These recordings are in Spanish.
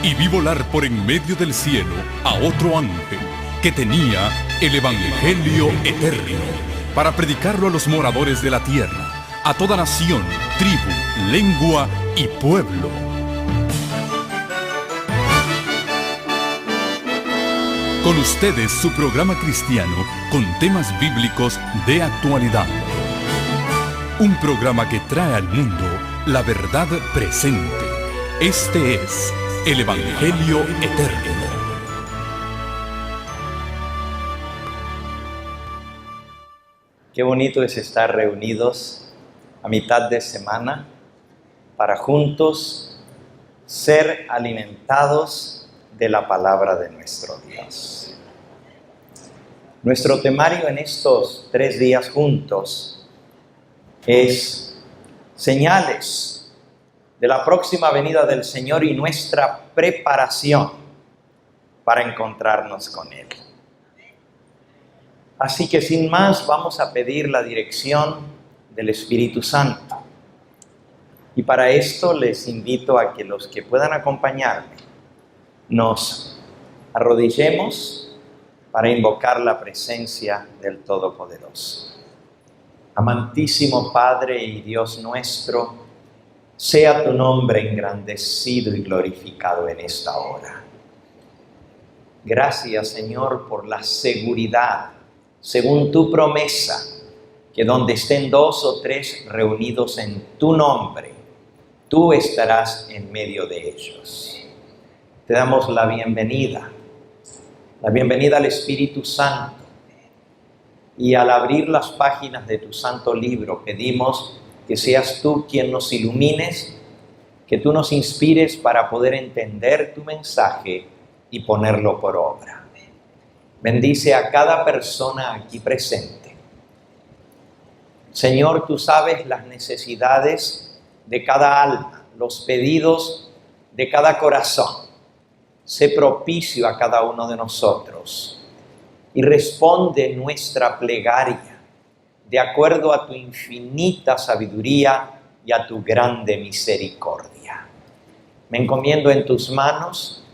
y vi volar por en medio del cielo a otro ángel que tenía el Evangelio eterno para predicarlo a los moradores de la tierra, a toda nación, tribu, lengua y pueblo. Con ustedes su programa cristiano con temas bíblicos de actualidad. Un programa que trae al mundo la verdad presente. Este es el Evangelio eterno. Qué bonito es estar reunidos a mitad de semana para juntos ser alimentados de la palabra de nuestro Dios. Nuestro temario en estos 3 días juntos es señales de la próxima venida del Señor y nuestra preparación para encontrarnos con Él. Así que sin más vamos a pedir la dirección del Espíritu Santo. Y para esto les invito a que los que puedan acompañarme nos arrodillemos para invocar la presencia del Todopoderoso. Amantísimo Padre y Dios nuestro, sea tu nombre engrandecido y glorificado en esta hora. Gracias, Señor, por la seguridad, según tu promesa, que donde estén 2 o 3 reunidos en tu nombre, tú estarás en medio de ellos. Te damos la bienvenida al Espíritu Santo. Y al abrir las páginas de tu santo libro, pedimos que seas tú quien nos ilumines, que tú nos inspires para poder entender tu mensaje y ponerlo por obra. Bendice a cada persona aquí presente. Señor, tú sabes las necesidades de cada alma, los pedidos de cada corazón. Sé propicio a cada uno de nosotros y responde nuestra plegaria de acuerdo a tu infinita sabiduría y a tu grande misericordia. Me encomiendo en tus manos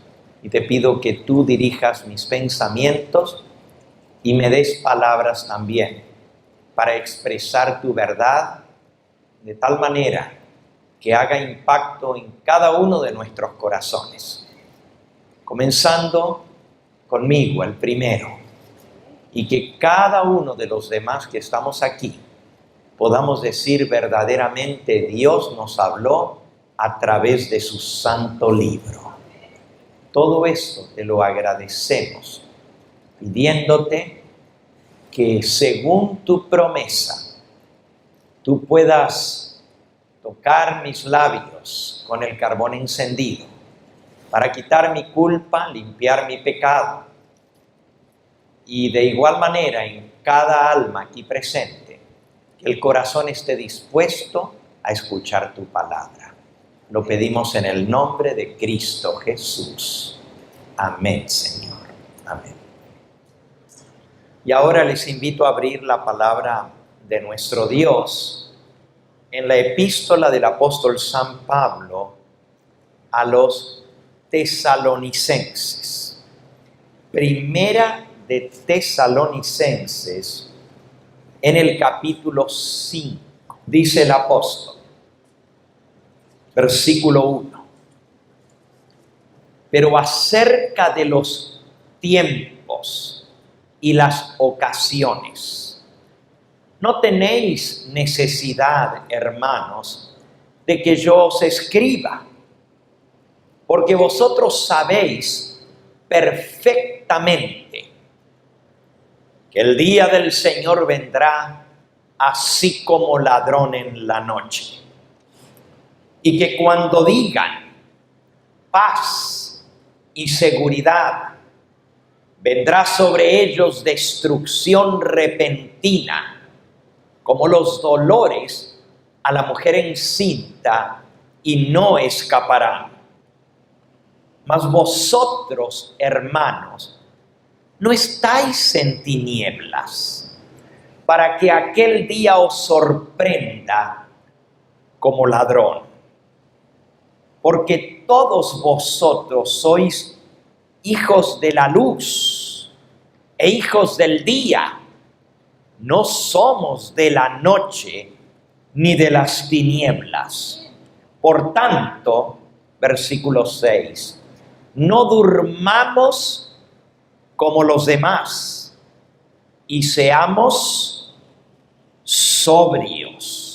y te pido que tú dirijas mis pensamientos y me des palabras también para expresar tu verdad de tal manera que haga impacto en cada uno de nuestros corazones. Comenzando conmigo, el primero, y que cada uno de los demás que estamos aquí podamos decir verdaderamente Dios nos habló a través de su santo libro. Todo esto te lo agradecemos, pidiéndote que según tu promesa, tú puedas tocar mis labios con el carbón encendido, para quitar mi culpa, limpiar mi pecado. Y de igual manera en cada alma aquí presente, que el corazón esté dispuesto a escuchar tu palabra. Lo pedimos en el nombre de Cristo Jesús. Amén, Señor. Amén. Y ahora les invito a abrir la palabra de nuestro Dios en la epístola del apóstol San Pablo a los Tesalonicenses. Primera de Tesalonicenses, en el capítulo 5, dice el apóstol, versículo 1. Pero acerca de los tiempos y las ocasiones, no tenéis necesidad, hermanos, de que yo os escriba, porque vosotros sabéis perfectamente que el día del Señor vendrá así como ladrón en la noche. Y que cuando digan paz y seguridad, vendrá sobre ellos destrucción repentina, como los dolores a la mujer encinta, y no escaparán. Mas vosotros, hermanos, no estáis en tinieblas, para que aquel día os sorprenda como ladrón. porque todos vosotros sois hijos de la luz e hijos del día. No somos de la noche ni de las tinieblas. Por tanto, versículo 6, no durmamos como los demás y seamos sobrios.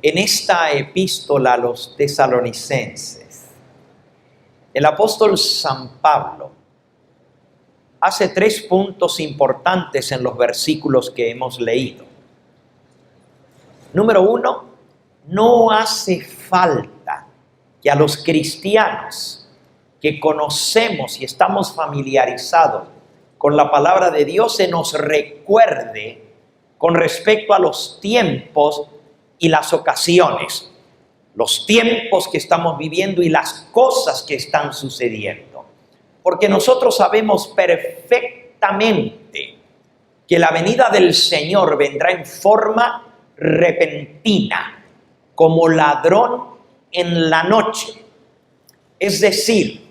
En esta epístola a los tesalonicenses, el apóstol San Pablo hace 3 puntos importantes en los versículos que hemos leído. Número 1, no hace falta que a los cristianos que conocemos y estamos familiarizados con la palabra de Dios se nos recuerde con respecto a los tiempos y las ocasiones, los tiempos que estamos viviendo y las cosas que están sucediendo. Porque nosotros sabemos perfectamente que la venida del Señor vendrá en forma repentina, como ladrón en la noche. Es decir,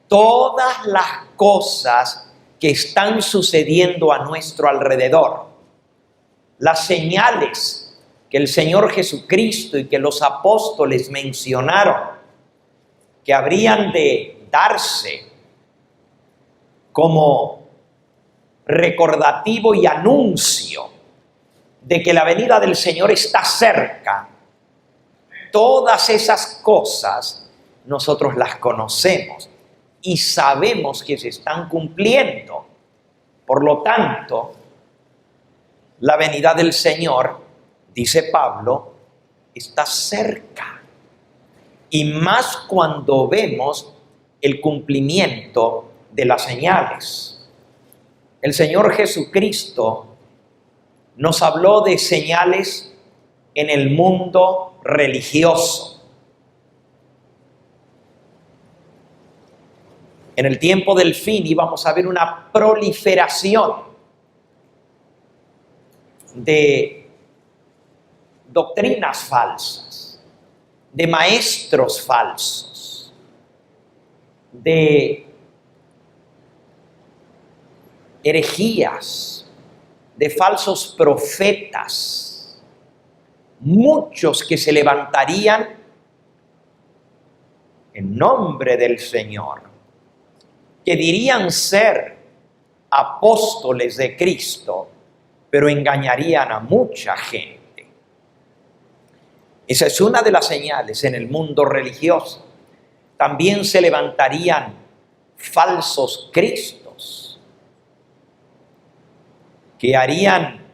todas las cosas que están sucediendo a nuestro alrededor, las señales que el Señor Jesucristo y que los apóstoles mencionaron, que habrían de darse como recordativo y anuncio de que la venida del Señor está cerca. Todas esas cosas nosotros las conocemos y sabemos que se están cumpliendo. Por lo tanto, la venida del Señor, dice Pablo, está cerca. Y más cuando vemos el cumplimiento de las señales. El Señor Jesucristo nos habló de señales en el mundo religioso. En el tiempo del fin íbamos a ver una proliferación de doctrinas falsas, de maestros falsos, de herejías, de falsos profetas, muchos que se levantarían en nombre del Señor, que dirían ser apóstoles de Cristo, pero engañarían a mucha gente. Esa es una de las señales en el mundo religioso. También se levantarían falsos cristos que harían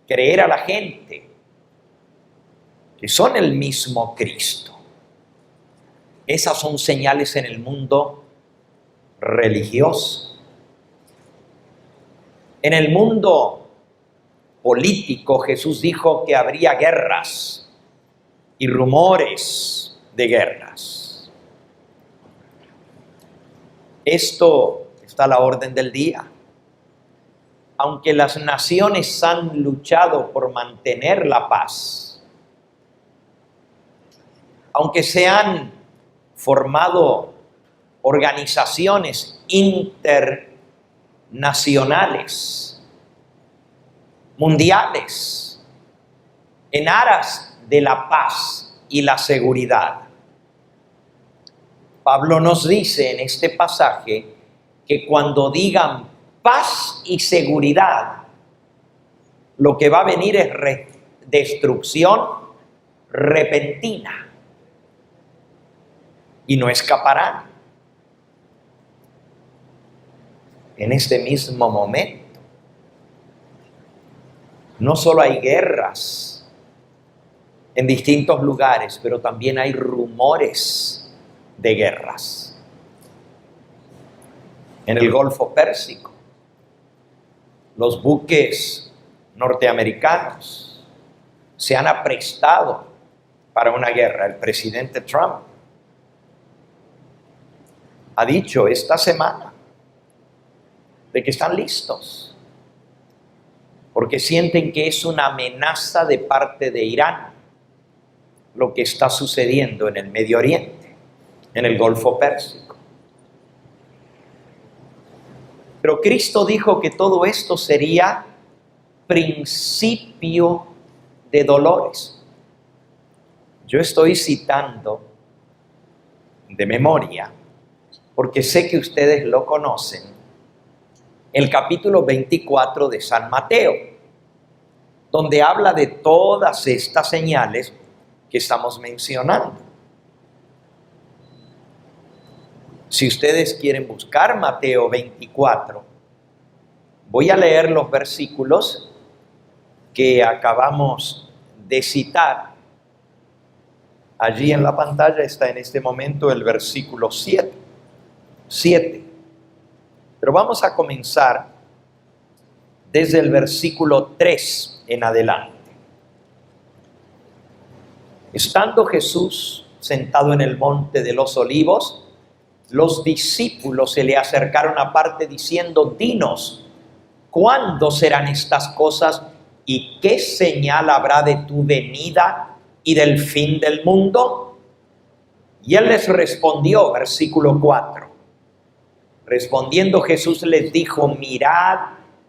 creer a la gente que son el mismo Cristo. Esas son señales en el mundo religioso. En el mundo político, Jesús dijo que habría guerras y rumores de guerras. Esto está a la orden del día. Aunque las naciones han luchado por mantener la paz, aunque se han formado organizaciones internacionales, mundiales, en aras de la paz y la seguridad, Pablo nos dice en este pasaje que cuando digan paz y seguridad, lo que va a venir es destrucción repentina y no escaparán. En este mismo momento, no solo hay guerras en distintos lugares, pero también hay rumores de guerras. En el Golfo Pérsico, los buques norteamericanos se han aprestado para una guerra. El presidente Trump ha dicho esta semana de que están listos porque sienten que es una amenaza de parte de Irán lo que está sucediendo en el Medio Oriente, en el Golfo Pérsico. Pero Cristo dijo que todo esto sería principio de dolores. Yo estoy citando de memoria, porque sé que ustedes lo conocen, el capítulo 24 de San Mateo, donde habla de todas estas señales que estamos mencionando. Si ustedes quieren buscar Mateo 24, voy a leer los versículos que acabamos de citar. Allí en la pantalla está en este momento el versículo 7. Pero vamos a comenzar desde el versículo 3 en adelante. Estando Jesús sentado en el monte de los olivos, los discípulos se le acercaron aparte diciendo: dinos, ¿cuándo serán estas cosas y qué señal habrá de tu venida y del fin del mundo? Y él les respondió, versículo 4. Respondiendo Jesús les dijo: mirad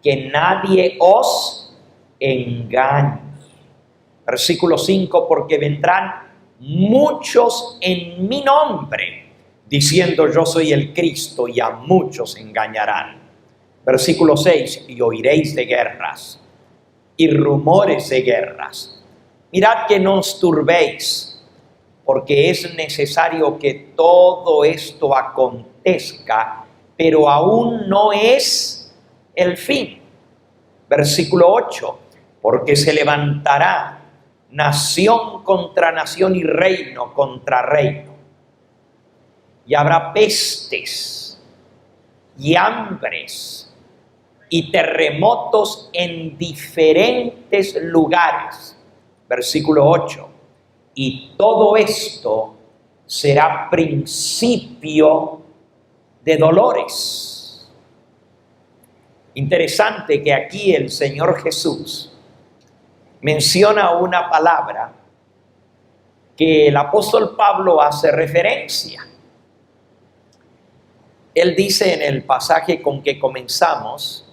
que nadie os engañe. Versículo 5, porque vendrán muchos en mi nombre, diciendo yo soy el Cristo, y a muchos engañarán. Versículo 6, y oiréis de guerras y rumores de guerras. Mirad que no os turbéis, porque es necesario que todo esto acontezca, pero aún no es el fin. Versículo 8, porque se levantará nación contra nación y reino contra reino. Y habrá pestes y hambres y terremotos en diferentes lugares. Versículo 8. Y todo esto será principio de dolores. Interesante que aquí el Señor Jesús menciona una palabra que el apóstol Pablo hace referencia. Él dice en el pasaje con que comenzamos: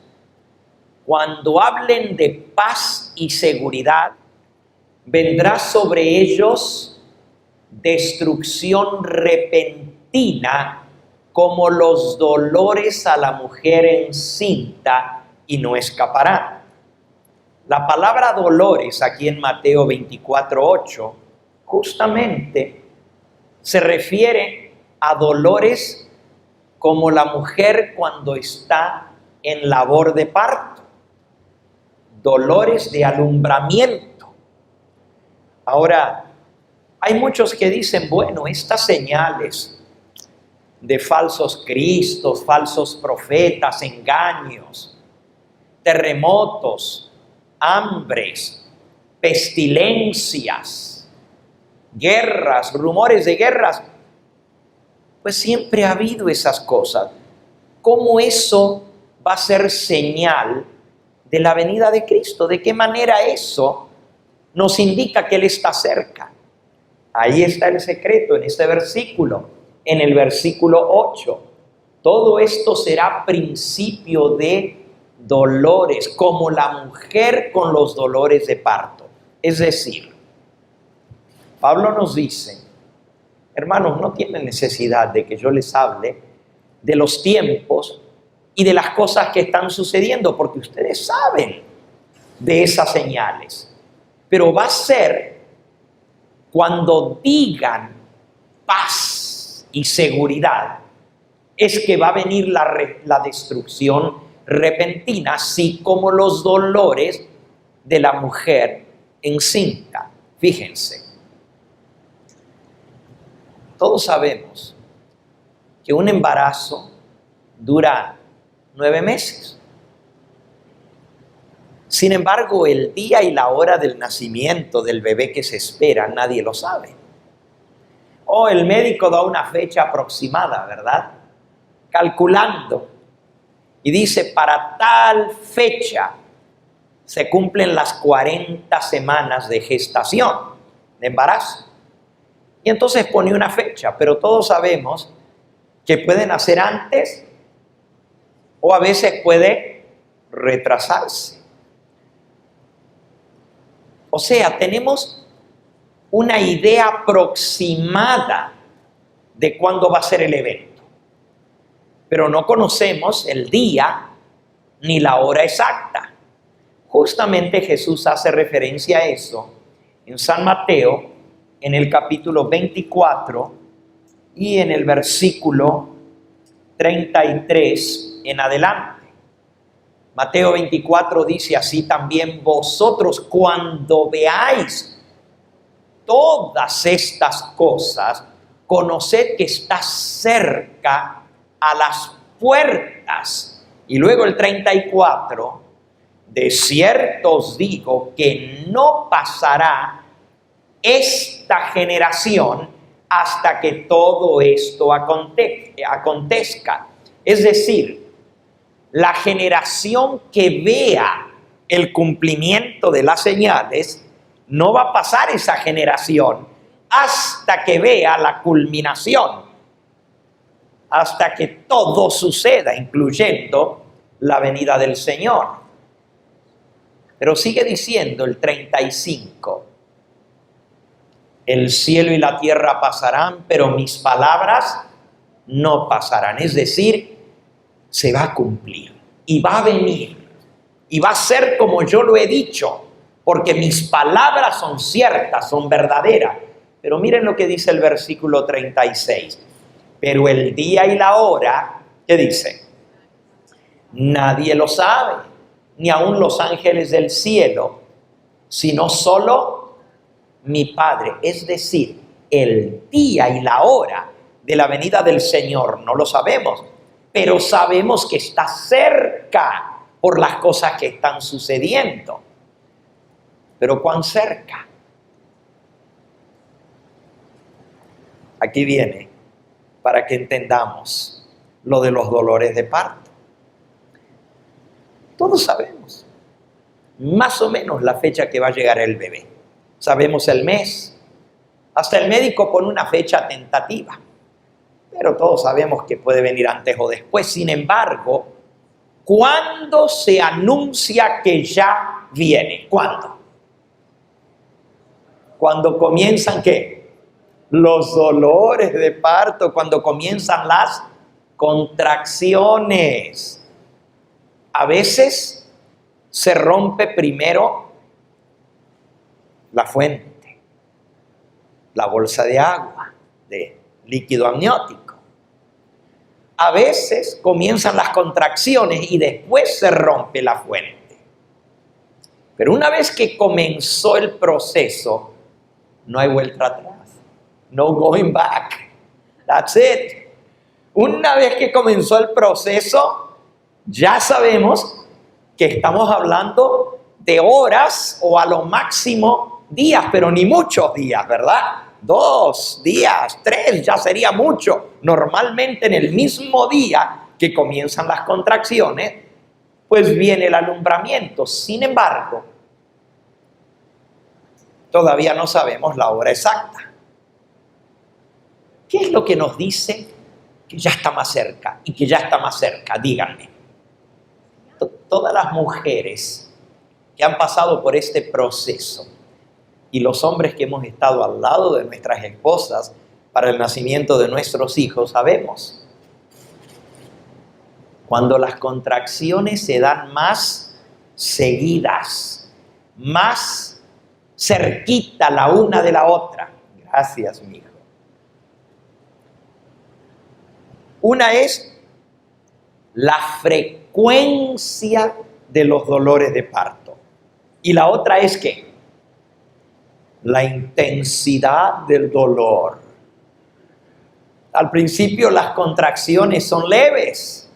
cuando hablen de paz y seguridad, vendrá sobre ellos destrucción repentina como los dolores a la mujer encinta, y no escaparán. La palabra dolores aquí en Mateo 24:8 justamente se refiere a dolores como la mujer cuando está en labor de parto, dolores de alumbramiento. Ahora, hay muchos que dicen, bueno, estas señales de falsos cristos, falsos profetas, engaños, terremotos, hambres, pestilencias, guerras, rumores de guerras, pues siempre ha habido esas cosas. ¿Cómo eso va a ser señal de la venida de Cristo? ¿De qué manera eso nos indica que Él está cerca? Ahí está el secreto en este versículo, en el versículo 8. Todo esto será principio de dolores, como la mujer con los dolores de parto. Es decir, Pablo nos dice, hermanos, no tienen necesidad de que yo les hable de los tiempos y de las cosas que están sucediendo, porque ustedes saben de esas señales. Pero va a ser cuando digan paz y seguridad, es que va a venir la destrucción repentina, así como los dolores de la mujer encinta. Fíjense, todos sabemos que un embarazo dura 9 meses. Sin embargo, el día y la hora del nacimiento del bebé que se espera, nadie lo sabe. O el médico da una fecha aproximada, ¿verdad? Calculando. Y dice, para tal fecha se cumplen las 40 semanas de gestación, de embarazo. Y entonces pone una fecha, pero todos sabemos que puede nacer antes o a veces puede retrasarse. O sea, tenemos una idea aproximada de cuándo va a ser el evento, pero no conocemos el día ni la hora exacta. Justamente Jesús hace referencia a eso en San Mateo, en el capítulo 24 y en el versículo 33 en adelante. Mateo 24 dice así también: vosotros cuando veáis todas estas cosas, conoced que está cerca a las puertas. Y luego el 34, de cierto os digo que no pasará esta generación hasta que todo esto acontezca. Es decir, la generación que vea el cumplimiento de las señales, no va a pasar esa generación hasta que vea la culminación, hasta que todo suceda, incluyendo la venida del Señor. Pero sigue diciendo el 35, el cielo y la tierra pasarán, pero mis palabras no pasarán. Es decir, se va a cumplir y va a venir y va a ser como yo lo he dicho, porque mis palabras son ciertas, son verdaderas. Pero miren lo que dice el versículo 36. Pero el día y la hora, ¿qué dice? Nadie lo sabe, ni aun los ángeles del cielo, sino solo mi Padre. Es decir, el día y la hora de la venida del Señor no lo sabemos, pero sabemos que está cerca por las cosas que están sucediendo. Pero ¿cuán cerca? Aquí viene para que entendamos lo de los dolores de parto. Todos sabemos más o menos la fecha que va a llegar el bebé. Sabemos el mes. Hasta el médico pone una fecha tentativa. Pero todos sabemos que puede venir antes o después. Sin embargo, ¿cuándo se anuncia que ya viene? ¿Cuándo? Cuando comienzan, ¿qué? Los dolores de parto, cuando comienzan las contracciones. A veces se rompe primero la fuente, la bolsa de agua, de líquido amniótico. A veces comienzan las contracciones y después se rompe la fuente. Pero una vez que comenzó el proceso, no hay vuelta atrás. No going back. That's it. Una vez que comenzó el proceso, ya sabemos que estamos hablando de horas o a lo máximo días, pero ni muchos días, ¿verdad? 2 días, 3, ya sería mucho. Normalmente en el mismo día que comienzan las contracciones, pues viene el alumbramiento. Sin embargo, todavía no sabemos la hora exacta. ¿Qué es lo que nos dice que ya está más cerca y que ya está más cerca? Díganme. Todas las mujeres que han pasado por este proceso y los hombres que hemos estado al lado de nuestras esposas para el nacimiento de nuestros hijos, sabemos. Cuando las contracciones se dan más seguidas, más cerquita la una de la otra. Gracias, mi hijo. Una es la frecuencia de los dolores de parto. Y la otra es ¿qué? La intensidad del dolor. Al principio las contracciones son leves,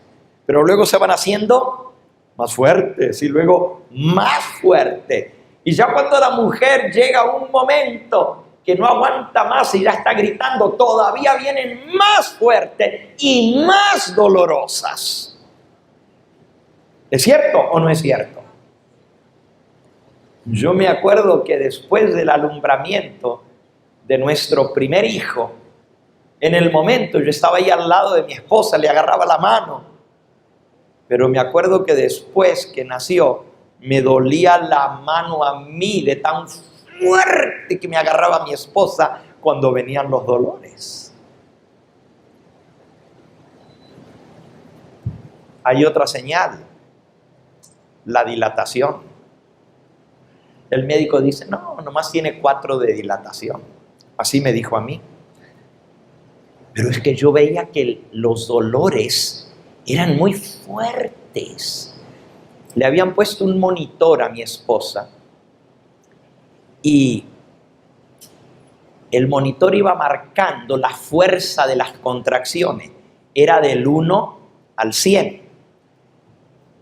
pero luego se van haciendo más fuertes y luego más fuertes. Y ya cuando la mujer llega a un momento que no aguanta más y ya está gritando, todavía vienen más fuertes y más dolorosas. ¿Es cierto o no es cierto? Yo me acuerdo que después del alumbramiento de nuestro primer hijo, en el momento yo estaba ahí al lado de mi esposa, le agarraba la mano, pero me acuerdo que después que nació, me dolía la mano a mí de tan fuerte que me agarraba mi esposa cuando venían los dolores. Hay otra señal, la dilatación. El médico dice, no, nomás tiene 4 de dilatación. Así me dijo a mí. Pero es que yo veía que los dolores eran muy fuertes. Le habían puesto un monitor a mi esposa y el monitor iba marcando la fuerza de las contracciones. Era del 1 al 100.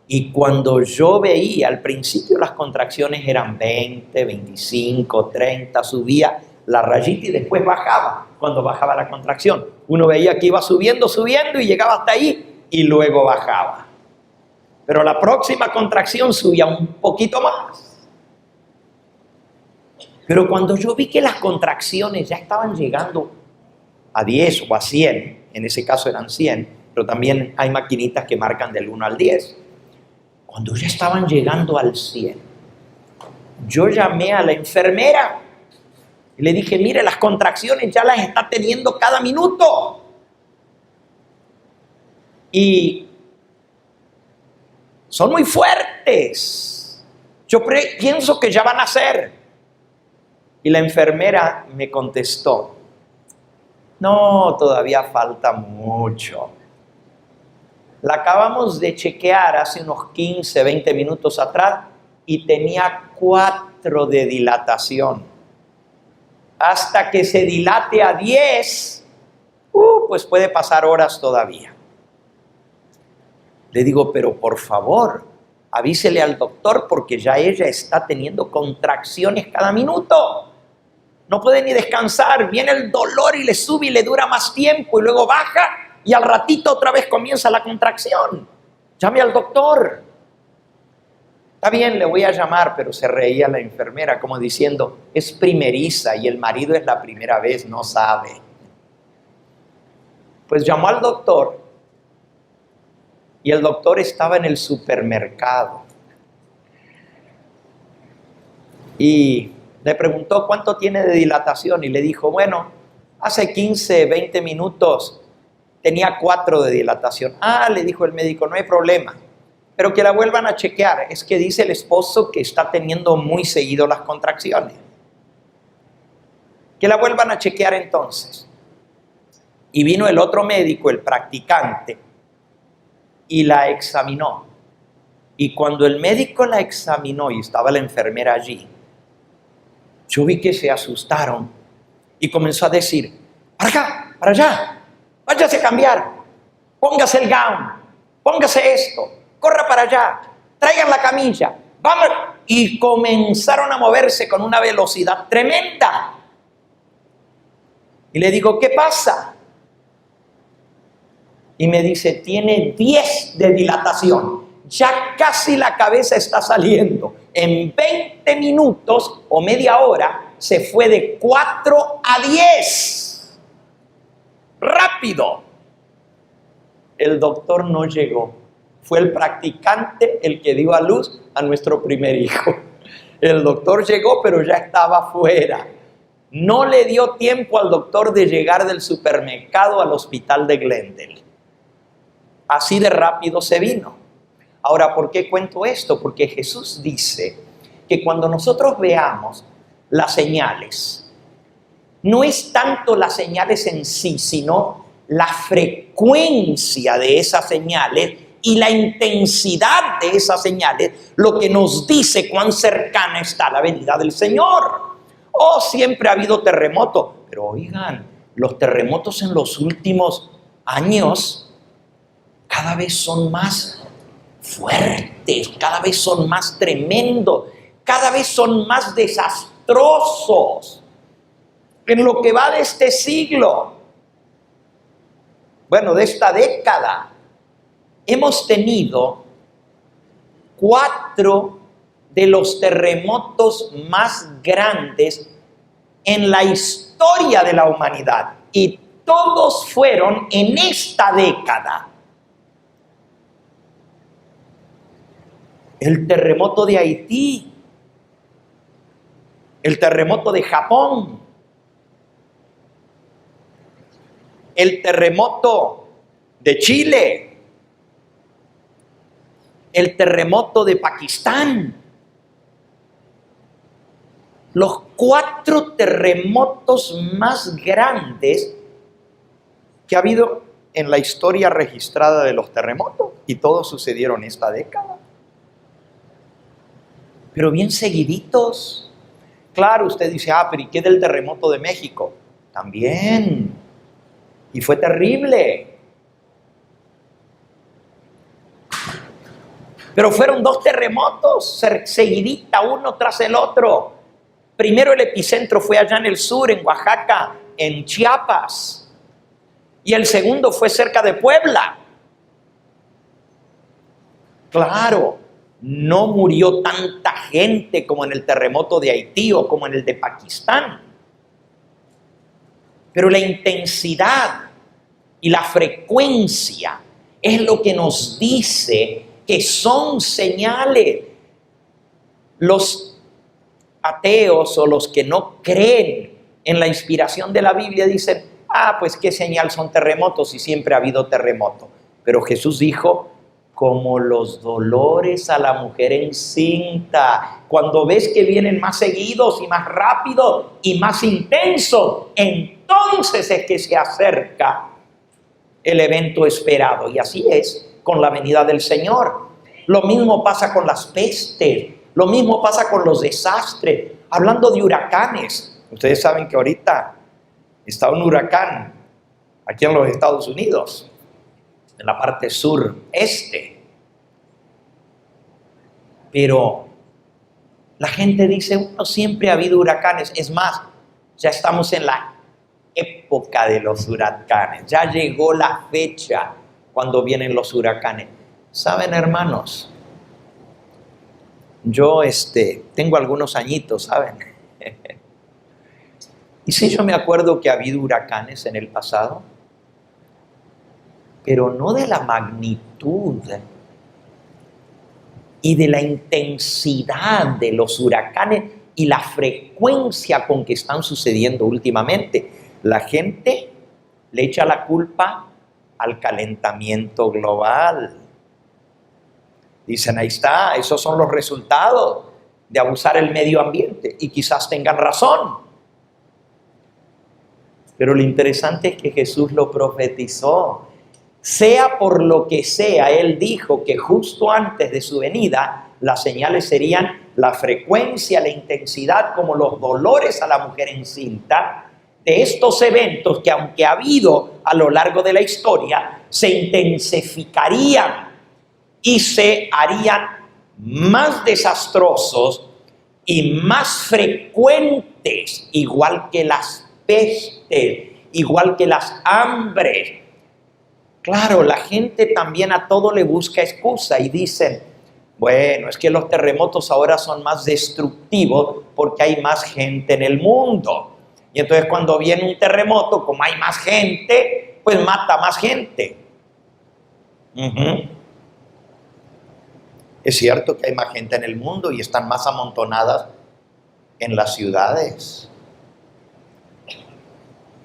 Y cuando yo veía, al principio las contracciones eran 20, 25, 30, subía la rayita y después bajaba, cuando bajaba la contracción. Uno veía que iba subiendo, subiendo y llegaba hasta ahí y luego bajaba. Pero la próxima contracción subía un poquito más. Pero cuando yo vi que las contracciones ya estaban llegando a 10 o a 100, en ese caso eran 100, pero también hay maquinitas que marcan del 1 al 10. Cuando ya estaban llegando al 100, yo llamé a la enfermera y le dije, mire, las contracciones ya las está teniendo cada minuto. Y son muy fuertes. Yo pienso que ya van a ser. Y la enfermera me contestó, no, todavía falta mucho. La acabamos de chequear hace unos 15, 20 minutos atrás y tenía 4 de dilatación. Hasta que se dilate a 10, pues puede pasar horas todavía. Le digo, pero por favor, avísele al doctor porque ya ella está teniendo contracciones cada minuto. No puede ni descansar, viene el dolor y le sube y le dura más tiempo y luego baja. Y al ratito otra vez comienza la contracción. Llame al doctor. Está bien, le voy a llamar, pero se reía la enfermera como diciendo, es primeriza y el marido es la primera vez, no sabe. Pues llamó al doctor y el doctor estaba en el supermercado. Y le preguntó cuánto tiene de dilatación y le dijo, bueno, hace 15, 20 minutos tenía 4 de dilatación. Le dijo el médico, no hay problema, pero que la vuelvan a chequear. Es que dice el esposo que está teniendo muy seguido las contracciones. Que la vuelvan a chequear entonces. Y vino el otro médico, el practicante, y la examinó. Y cuando el médico la examinó y estaba la enfermera allí, yo vi que se asustaron y comenzó a decir, para acá, para allá. Váyase a cambiar, póngase el gown, póngase esto, corra para allá, traigan la camilla, vamos. Y comenzaron a moverse con una velocidad tremenda. Y le digo, ¿qué pasa? Y me dice, tiene 10 de dilatación, ya casi la cabeza está saliendo. En 20 minutos o media hora se fue de 4 a 10. ¡Rápido! El doctor no llegó. Fue el practicante el que dio a luz a nuestro primer hijo. El doctor llegó, pero ya estaba fuera. No le dio tiempo al doctor de llegar del supermercado al hospital de Glendale. Así de rápido se vino. Ahora, ¿por qué cuento esto? Porque Jesús dice que cuando nosotros veamos las señales, no es tanto las señales en sí, sino la frecuencia de esas señales y la intensidad de esas señales, lo que nos dice cuán cercana está la venida del Señor. Siempre ha habido terremotos, pero oigan, los terremotos en los últimos años cada vez son más fuertes, cada vez son más tremendos, cada vez son más desastrosos. En lo que va de este siglo, de esta década, hemos tenido 4 de los terremotos más grandes en la historia de la humanidad y todos fueron en esta década. El terremoto de Haití, el terremoto de Japón, el terremoto de Chile, el terremoto de Pakistán, los 4 terremotos más grandes que ha habido en la historia registrada de los terremotos, y todos sucedieron esta década. Pero bien seguiditos. Claro, usted dice, pero ¿y qué del terremoto de México? También. Y fue terrible. Pero fueron 2 terremotos seguidita, uno tras el otro. Primero el epicentro fue allá en el sur, en Oaxaca, en Chiapas. Y el segundo fue cerca de Puebla. Claro, no murió tanta gente como en el terremoto de Haití o como en el de Pakistán. Pero la intensidad y la frecuencia es lo que nos dice que son señales. Los ateos o los que no creen en la inspiración de la Biblia dicen, pues qué señal son terremotos y siempre ha habido terremoto. Pero Jesús dijo, como los dolores a la mujer encinta. Cuando ves que vienen más seguidos y más rápido y más intenso, entonces es que se acerca el evento esperado. Y así es con la venida del Señor. Lo mismo pasa con las pestes, lo mismo pasa con los desastres. Hablando de huracanes, ustedes saben que ahorita está un huracán aquí en los Estados Unidos, en la parte sureste. Pero la gente dice, bueno, siempre ha habido huracanes. Es más, ya estamos en la época de los huracanes. Ya llegó la fecha cuando vienen los huracanes. ¿Saben, hermanos? Yo tengo algunos añitos, ¿saben? Y sí, yo me acuerdo que ha habido huracanes en el pasado, pero no de la magnitud y de la intensidad de los huracanes y la frecuencia con que están sucediendo últimamente. La gente le echa la culpa al calentamiento global. Dicen, ahí está, esos son los resultados de abusar el medio ambiente, y quizás tengan razón. Pero lo interesante es que Jesús lo profetizó. Sea por lo que sea, Él dijo que justo antes de su venida, las señales serían la frecuencia, la intensidad, como los dolores a la mujer encinta, de estos eventos que, aunque ha habido a lo largo de la historia, se intensificarían y se harían más desastrosos y más frecuentes, igual que las pestes, igual que las hambres. Claro, la gente también a todo le busca excusa y dicen, bueno, es que los terremotos ahora son más destructivos porque hay más gente en el mundo. Y entonces cuando viene un terremoto, como hay más gente, pues mata más gente. Es cierto que hay más gente en el mundo y están más amontonadas en las ciudades.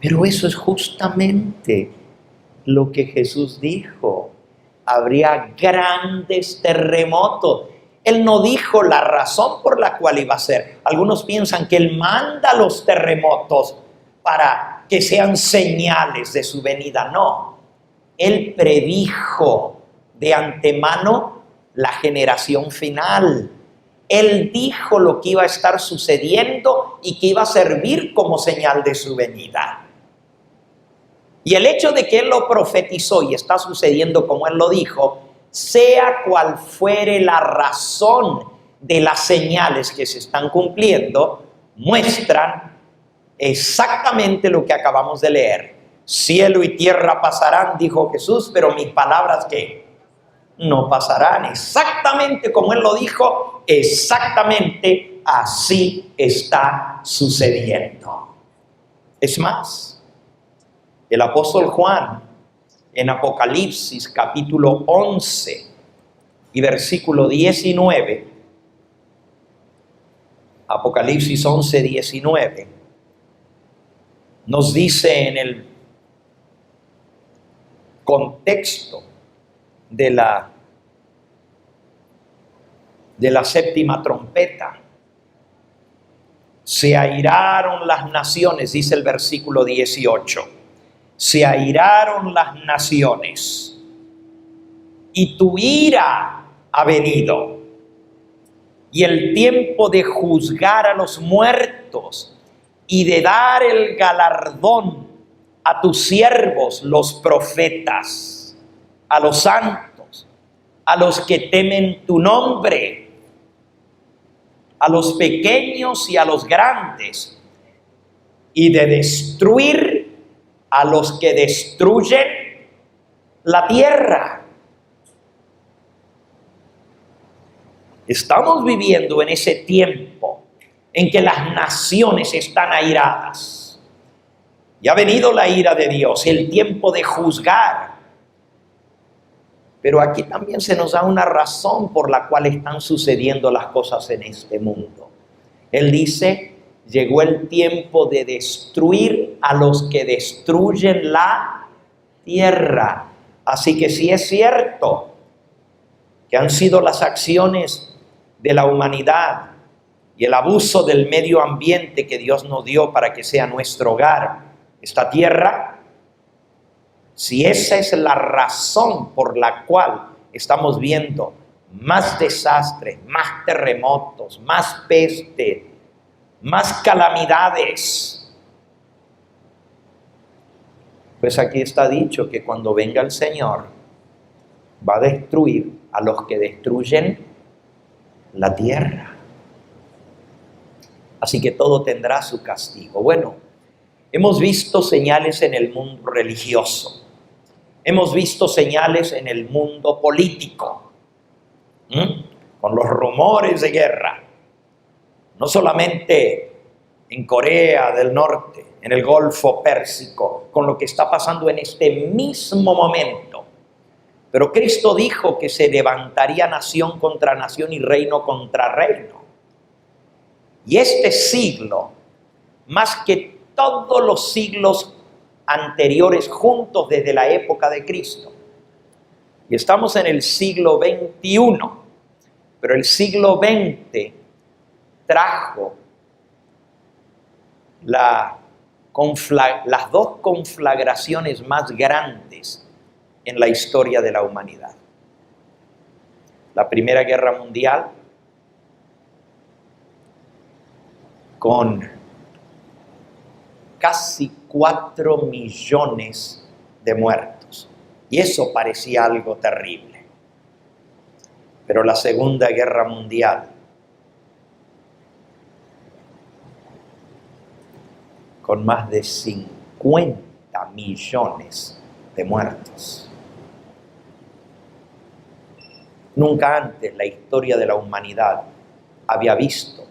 Pero eso es justamente lo que Jesús dijo. Habría grandes terremotos. Él no dijo la razón por la cual iba a ser. Algunos piensan que Él manda los terremotos para que sean señales de su venida. No. Él predijo de antemano la generación final. Él dijo lo que iba a estar sucediendo y que iba a servir como señal de su venida. Y el hecho de que Él lo profetizó y está sucediendo como Él lo dijo, sea cual fuere la razón de las señales que se están cumpliendo, muestran exactamente lo que acabamos de leer. Cielo y tierra pasarán, dijo Jesús, pero mis palabras, ¿qué? No pasarán. Exactamente como Él lo dijo, exactamente así está sucediendo. Es más, el apóstol Juan en Apocalipsis capítulo 11 y versículo 19, Apocalipsis 11, 19, nos dice en el contexto de la séptima trompeta: se airaron las naciones, dice el versículo 18, se airaron las naciones y tu ira ha venido, y el tiempo de juzgar a los muertos y de dar el galardón a tus siervos los profetas, a los santos, a los que temen tu nombre, a los pequeños y a los grandes, y de destruir a los que destruyen la tierra. Estamos viviendo en ese tiempo en que las naciones están airadas. Y ha venido la ira de Dios, el tiempo de juzgar. Pero aquí también se nos da una razón por la cual están sucediendo las cosas en este mundo. Él dice: llegó el tiempo de destruir a los que destruyen la tierra. Así que sí es cierto que han sido las acciones de la humanidad y el abuso del medio ambiente que Dios nos dio para que sea nuestro hogar, esta tierra. Si esa es la razón por la cual estamos viendo más desastres, más terremotos, más peste, más calamidades, pues aquí está dicho que cuando venga el Señor va a destruir a los que destruyen la tierra. Así que todo tendrá su castigo. Bueno, hemos visto señales en el mundo religioso. Hemos visto señales en el mundo político, con los rumores de guerra. No solamente en Corea del Norte, en el Golfo Pérsico, con lo que está pasando en este mismo momento. Pero Cristo dijo que se levantaría nación contra nación y reino contra reino. Y este siglo, más que todos los siglos anteriores juntos desde la época de Cristo, y estamos en el siglo XXI, pero el siglo XX trajo las dos conflagraciones más grandes en la historia de la humanidad. La Primera Guerra Mundial, con casi 4 millones de muertos. Y eso parecía algo terrible. Pero la Segunda Guerra Mundial, con más de 50 millones de muertos. Nunca antes la historia de la humanidad había visto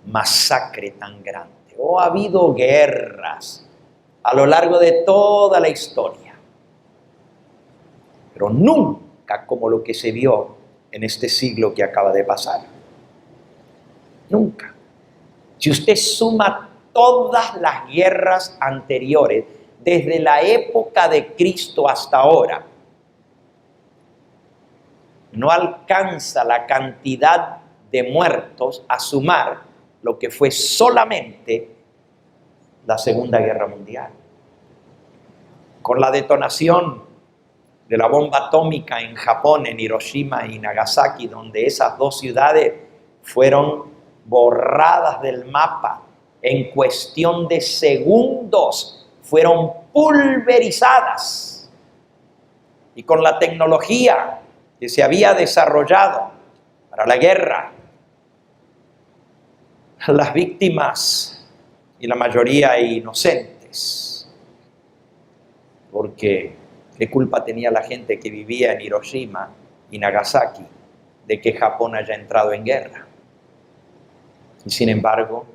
masacre tan grande. O ha habido guerras a lo largo de toda la historia, pero nunca como lo que se vio en este siglo que acaba de pasar. Nunca. Si usted suma todas las guerras anteriores, desde la época de Cristo hasta ahora, no alcanza la cantidad de muertos a sumar lo que fue solamente la Segunda Guerra Mundial. Con la detonación de la bomba atómica en Japón, en Hiroshima y Nagasaki, donde esas dos ciudades fueron borradas del mapa en cuestión de segundos, fueron pulverizadas. Y con la tecnología que se había desarrollado para la guerra, las víctimas, y la mayoría inocentes, porque ¿qué culpa tenía la gente que vivía en Hiroshima y Nagasaki de que Japón haya entrado en guerra? Y sin embargo,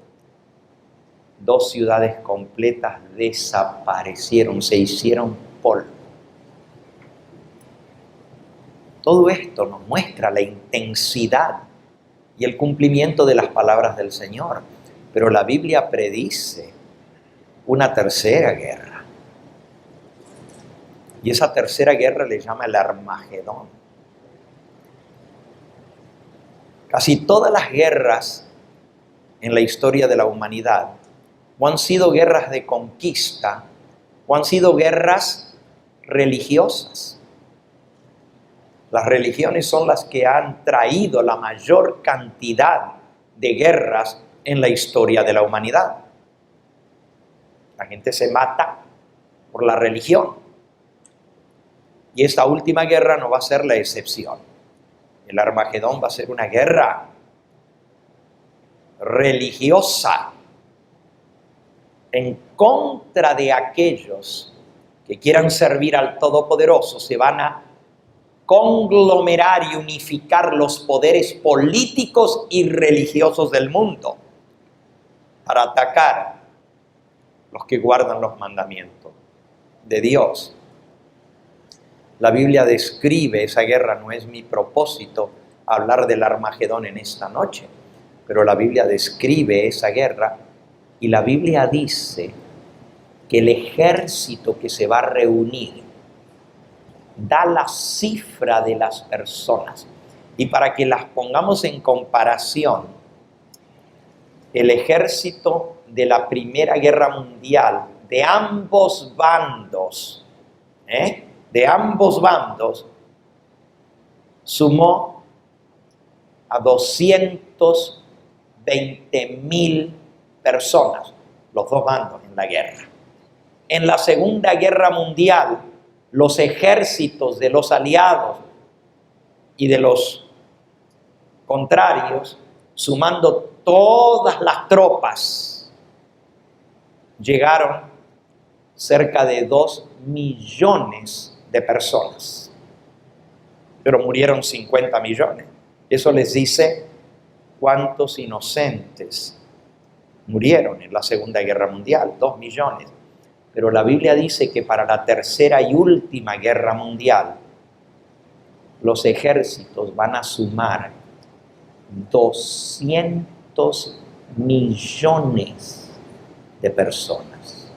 2 ciudades completas desaparecieron, se hicieron polvo. Todo esto nos muestra la intensidad y el cumplimiento de las palabras del Señor. Pero la Biblia predice una tercera guerra. Y esa tercera guerra le llama el Armagedón. Casi todas las guerras en la historia de la humanidad o han sido guerras de conquista o han sido guerras religiosas. Las religiones son las que han traído la mayor cantidad de guerras en la historia de la humanidad. La gente se mata por la religión. Y esta última guerra no va a ser la excepción. El Armagedón va a ser una guerra religiosa en contra de aquellos que quieran servir al Todopoderoso. Se van a conglomerar y unificar los poderes políticos y religiosos del mundo para atacar los que guardan los mandamientos de Dios. La Biblia describe esa guerra, no es mi propósito hablar del Armagedón en esta noche, pero la Biblia describe esa guerra y la Biblia dice que el ejército que se va a reunir da la cifra de las personas. Y para que las pongamos en comparación, el ejército de la Primera Guerra Mundial, de ambos bandos, sumó a 220,000 personas, los dos bandos en la guerra. En la Segunda Guerra Mundial, los ejércitos de los aliados y de los contrarios, sumando todas las tropas, llegaron cerca de 2 millones de personas. Pero murieron 50 millones. Eso les dice cuántos inocentes murieron en la Segunda Guerra Mundial, 2 millones. Pero la Biblia dice que para la Tercera y última Guerra Mundial, los ejércitos van a sumar 200 millones de personas.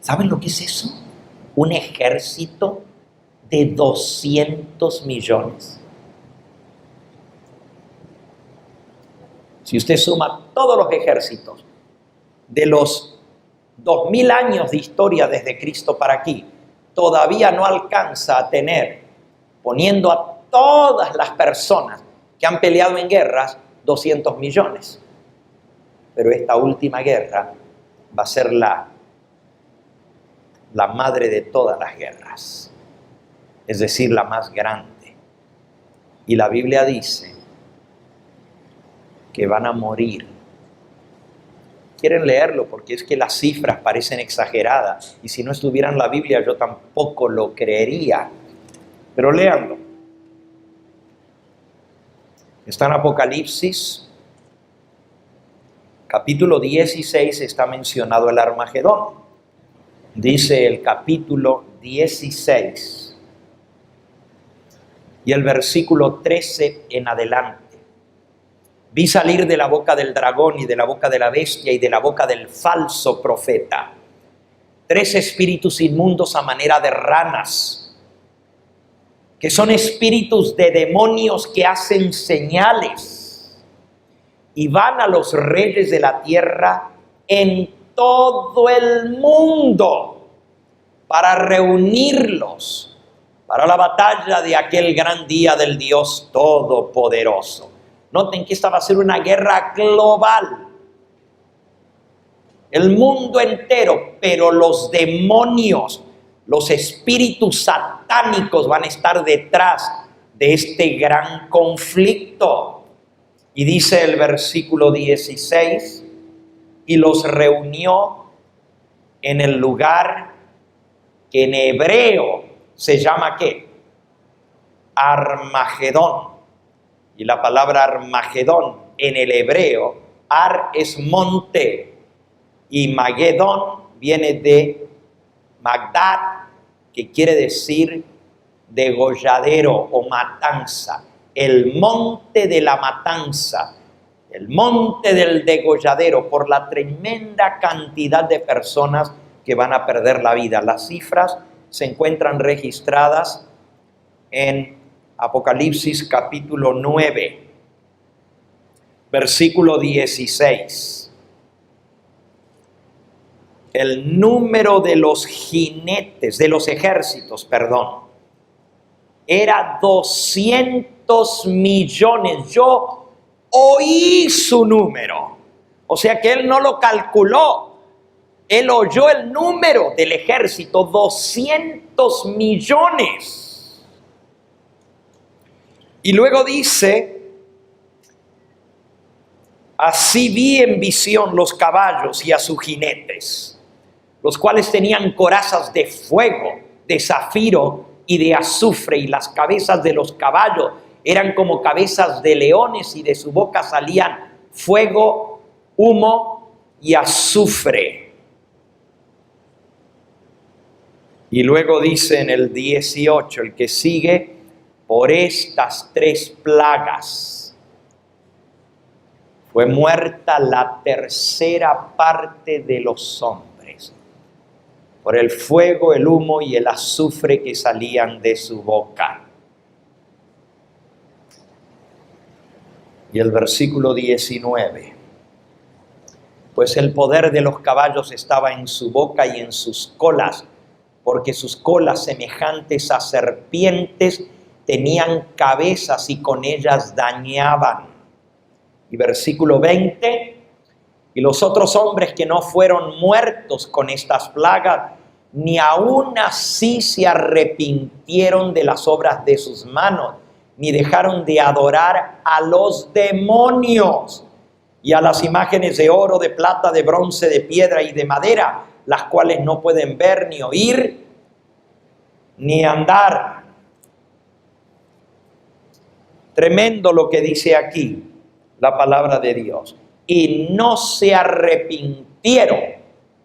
¿Saben lo que es eso? Un ejército de 200 millones. Si usted suma todos los ejércitos de los 2000 años de historia desde Cristo para aquí, todavía no alcanza a tener, poniendo a todas las personas que han peleado en guerras, 200 millones. Pero esta última guerra va a ser la madre de todas las guerras, es decir, la más grande. Y la Biblia dice que van a morir. Quieren leerlo porque es que las cifras parecen exageradas y si no estuviera en la Biblia yo tampoco lo creería. Pero léanlo. Está en Apocalipsis, capítulo 16, está mencionado el Armagedón. Dice el capítulo 16 y el versículo 13 en adelante. Vi salir de la boca del dragón y de la boca de la bestia y de la boca del falso profeta 3 espíritus inmundos a manera de ranas, que son espíritus de demonios que hacen señales y van a los reyes de la tierra en todo el mundo para reunirlos para la batalla de aquel gran día del Dios Todopoderoso. Noten que esta va a ser una guerra global. El mundo entero, pero los demonios, los espíritus satánicos van a estar detrás de este gran conflicto. Y dice el versículo 16, y los reunió en el lugar que en hebreo se llama ¿qué? Armagedón. Y la palabra Armagedón en el hebreo Ar es monte y Magedón viene de Magdad, que quiere decir degolladero o matanza. El monte de la matanza, el monte del degolladero, por la tremenda cantidad de personas que van a perder la vida. Las cifras se encuentran registradas en Apocalipsis capítulo 9, versículo 16. El número de los jinetes, de los ejércitos, era 200 millones. Yo oí su número. O sea que él no lo calculó. Él oyó el número del ejército, 200 millones. Y luego dice, así vi en visión los caballos y a sus jinetes, los cuales tenían corazas de fuego, de zafiro y de azufre, y las cabezas de los caballos eran como cabezas de leones, y de su boca salían fuego, humo y azufre. Y luego dice en el 18, el que sigue, por estas 3 plagas fue muerta la tercera parte de los hombres, por el fuego, el humo y el azufre que salían de su boca. Y el versículo 19, pues el poder de los caballos estaba en su boca y en sus colas, porque sus colas, semejantes a serpientes, tenían cabezas y con ellas dañaban. Y versículo 20, y los otros hombres que no fueron muertos con estas plagas, ni aun así se arrepintieron de las obras de sus manos, ni dejaron de adorar a los demonios y a las imágenes de oro, de plata, de bronce, de piedra y de madera, las cuales no pueden ver, ni oír, ni andar. Tremendo lo que dice aquí la palabra de Dios. Y no se arrepintieron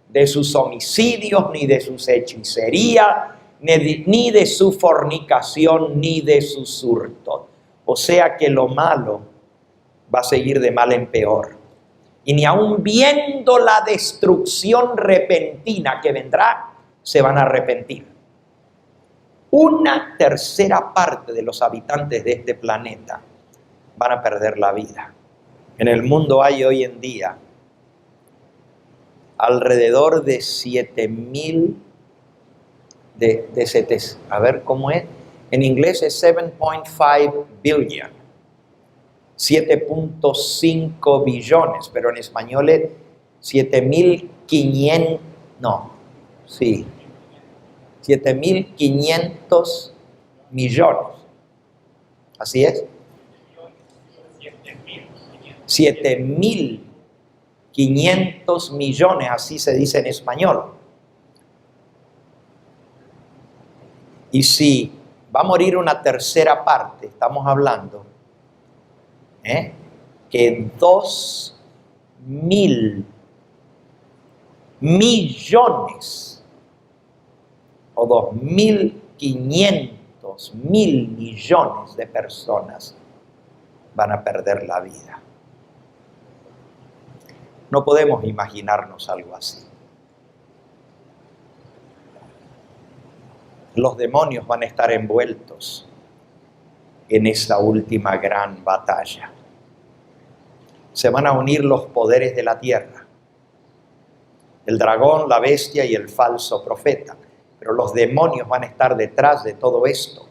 de sus homicidios, ni de sus hechicerías, ni de su fornicación, ni de sus hurtos. O sea que lo malo va a seguir de mal en peor. Y ni aun viendo la destrucción repentina que vendrá, se van a arrepentir. Una tercera parte de los habitantes de este planeta van a perder la vida. En el mundo hay hoy en día alrededor de 7,000 a ver cómo es. En inglés es 7.5 billion. 7.5 billones, pero en español es 7.500, no, sí, 7.500 millones. ¿Así es? 7.500 millones, así se dice en español. Y si va a morir una tercera parte, estamos hablando que 2.000 millones o 2.500 millones de personas van a perder la vida. No podemos imaginarnos algo así. Los demonios van a estar envueltos en esa última gran batalla. Se van a unir los poderes de la tierra, el dragón, la bestia y el falso profeta. Pero los demonios van a estar detrás de todo esto.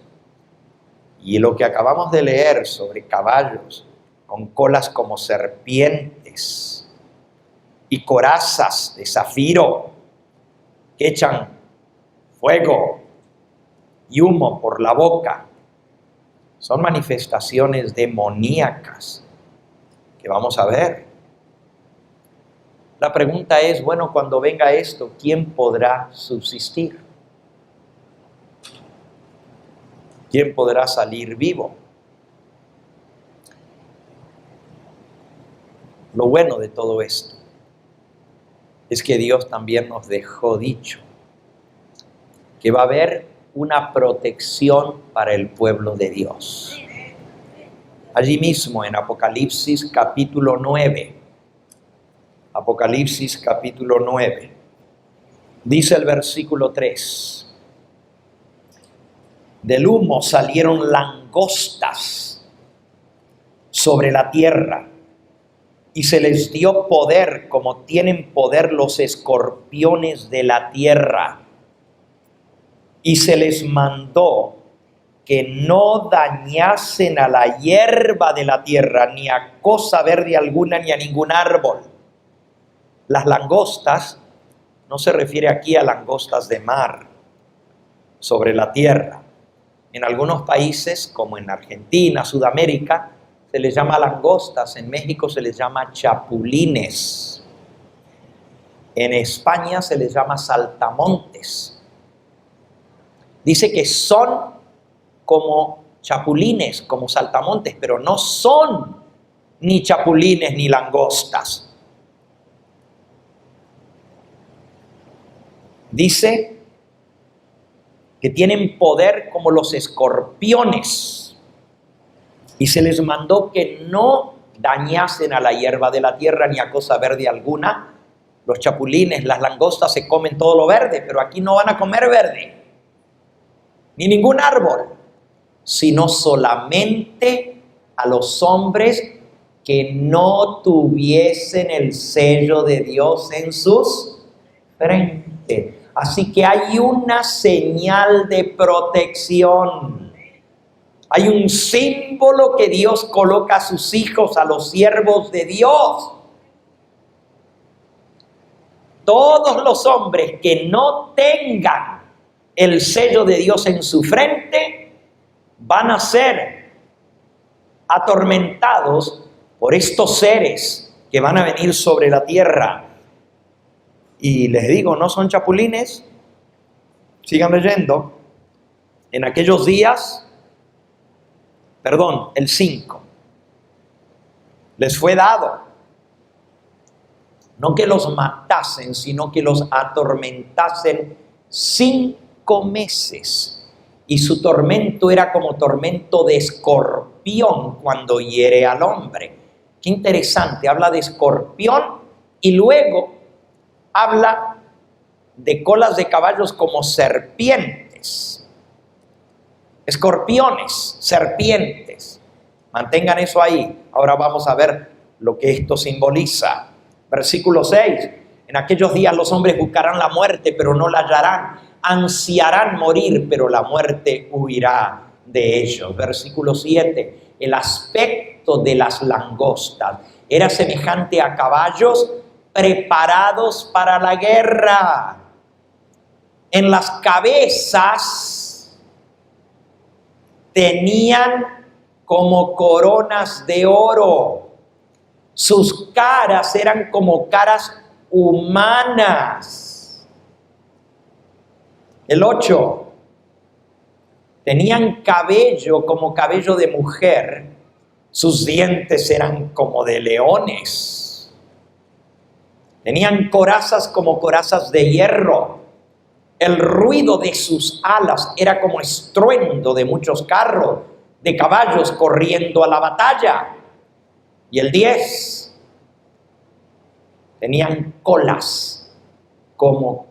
Y lo que acabamos de leer sobre caballos con colas como serpientes y corazas de zafiro que echan fuego y humo por la boca, son manifestaciones demoníacas que vamos a ver. La pregunta es, bueno, cuando venga esto, ¿quién podrá subsistir? ¿Quién podrá salir vivo? Lo bueno de todo esto es que Dios también nos dejó dicho que va a haber una protección para el pueblo de Dios. Allí mismo en Apocalipsis capítulo 9, Apocalipsis capítulo 9, dice el versículo 3, del humo salieron langostas sobre la tierra y se les dio poder como tienen poder los escorpiones de la tierra. Y se les mandó que no dañasen a la hierba de la tierra, ni a cosa verde alguna, ni a ningún árbol. Las langostas no se refiere aquí a langostas de mar sobre la tierra. En algunos países, como en Argentina, Sudamérica, se les llama langostas. En México se les llama chapulines. En España se les llama saltamontes. Dice que son como chapulines, como saltamontes, pero no son ni chapulines ni langostas. Dice que tienen poder como los escorpiones y se les mandó que no dañasen a la hierba de la tierra ni a cosa verde alguna. Los chapulines, las langostas se comen todo lo verde, pero aquí no van a comer verde ni ningún árbol, sino solamente a los hombres que no tuviesen el sello de Dios en sus frentes. Así que hay una señal de protección. Hay un símbolo que Dios coloca a sus hijos, a los siervos de Dios. Todos los hombres que no tengan el sello de Dios en su frente van a ser atormentados por estos seres que van a venir sobre la tierra. Y les digo, no son chapulines. Sigan leyendo. En aquellos días, el 5, les fue dado, no que los matasen, sino que los atormentasen 5 meses. Y su tormento era como tormento de escorpión cuando hiere al hombre. Qué interesante, habla de escorpión y luego habla de colas de caballos como serpientes. Escorpiones, serpientes. Mantengan eso ahí. Ahora vamos a ver lo que esto simboliza. Versículo 6. En aquellos días los hombres buscarán la muerte, pero no la hallarán. Ansiarán morir, pero la muerte huirá de ellos. Versículo 7. El aspecto de las langostas era semejante a caballos preparados para la guerra. En las cabezas tenían como coronas de oro. Sus caras eran como caras humanas. El 8. Tenían cabello como cabello de mujer. Sus dientes eran como de leones. Tenían corazas como corazas de hierro. El ruido de sus alas era como estruendo de muchos carros, de caballos corriendo a la batalla. Y el 10. Tenían colas como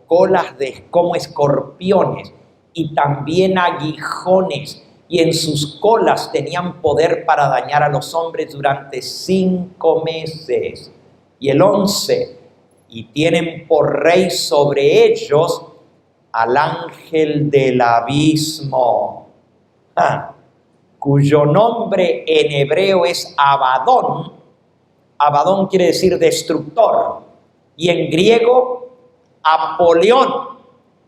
escorpiones y también aguijones. Y en sus colas tenían poder para dañar a los hombres durante 5 meses. Y el 11. Y tienen por rey sobre ellos al ángel del abismo, cuyo nombre en hebreo es Abadón. Abadón quiere decir destructor, y en griego Apolión,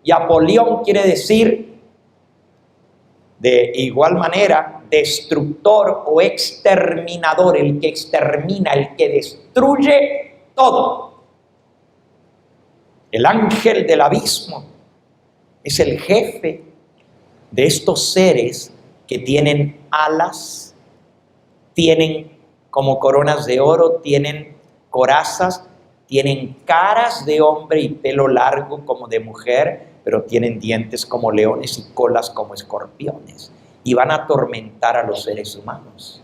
y Apolión quiere decir de igual manera destructor o exterminador, el que extermina, el que destruye todo. El ángel del abismo es el jefe de estos seres que tienen alas, tienen como coronas de oro, tienen corazas, tienen caras de hombre y pelo largo como de mujer, pero tienen dientes como leones y colas como escorpiones, y van a atormentar a los seres humanos.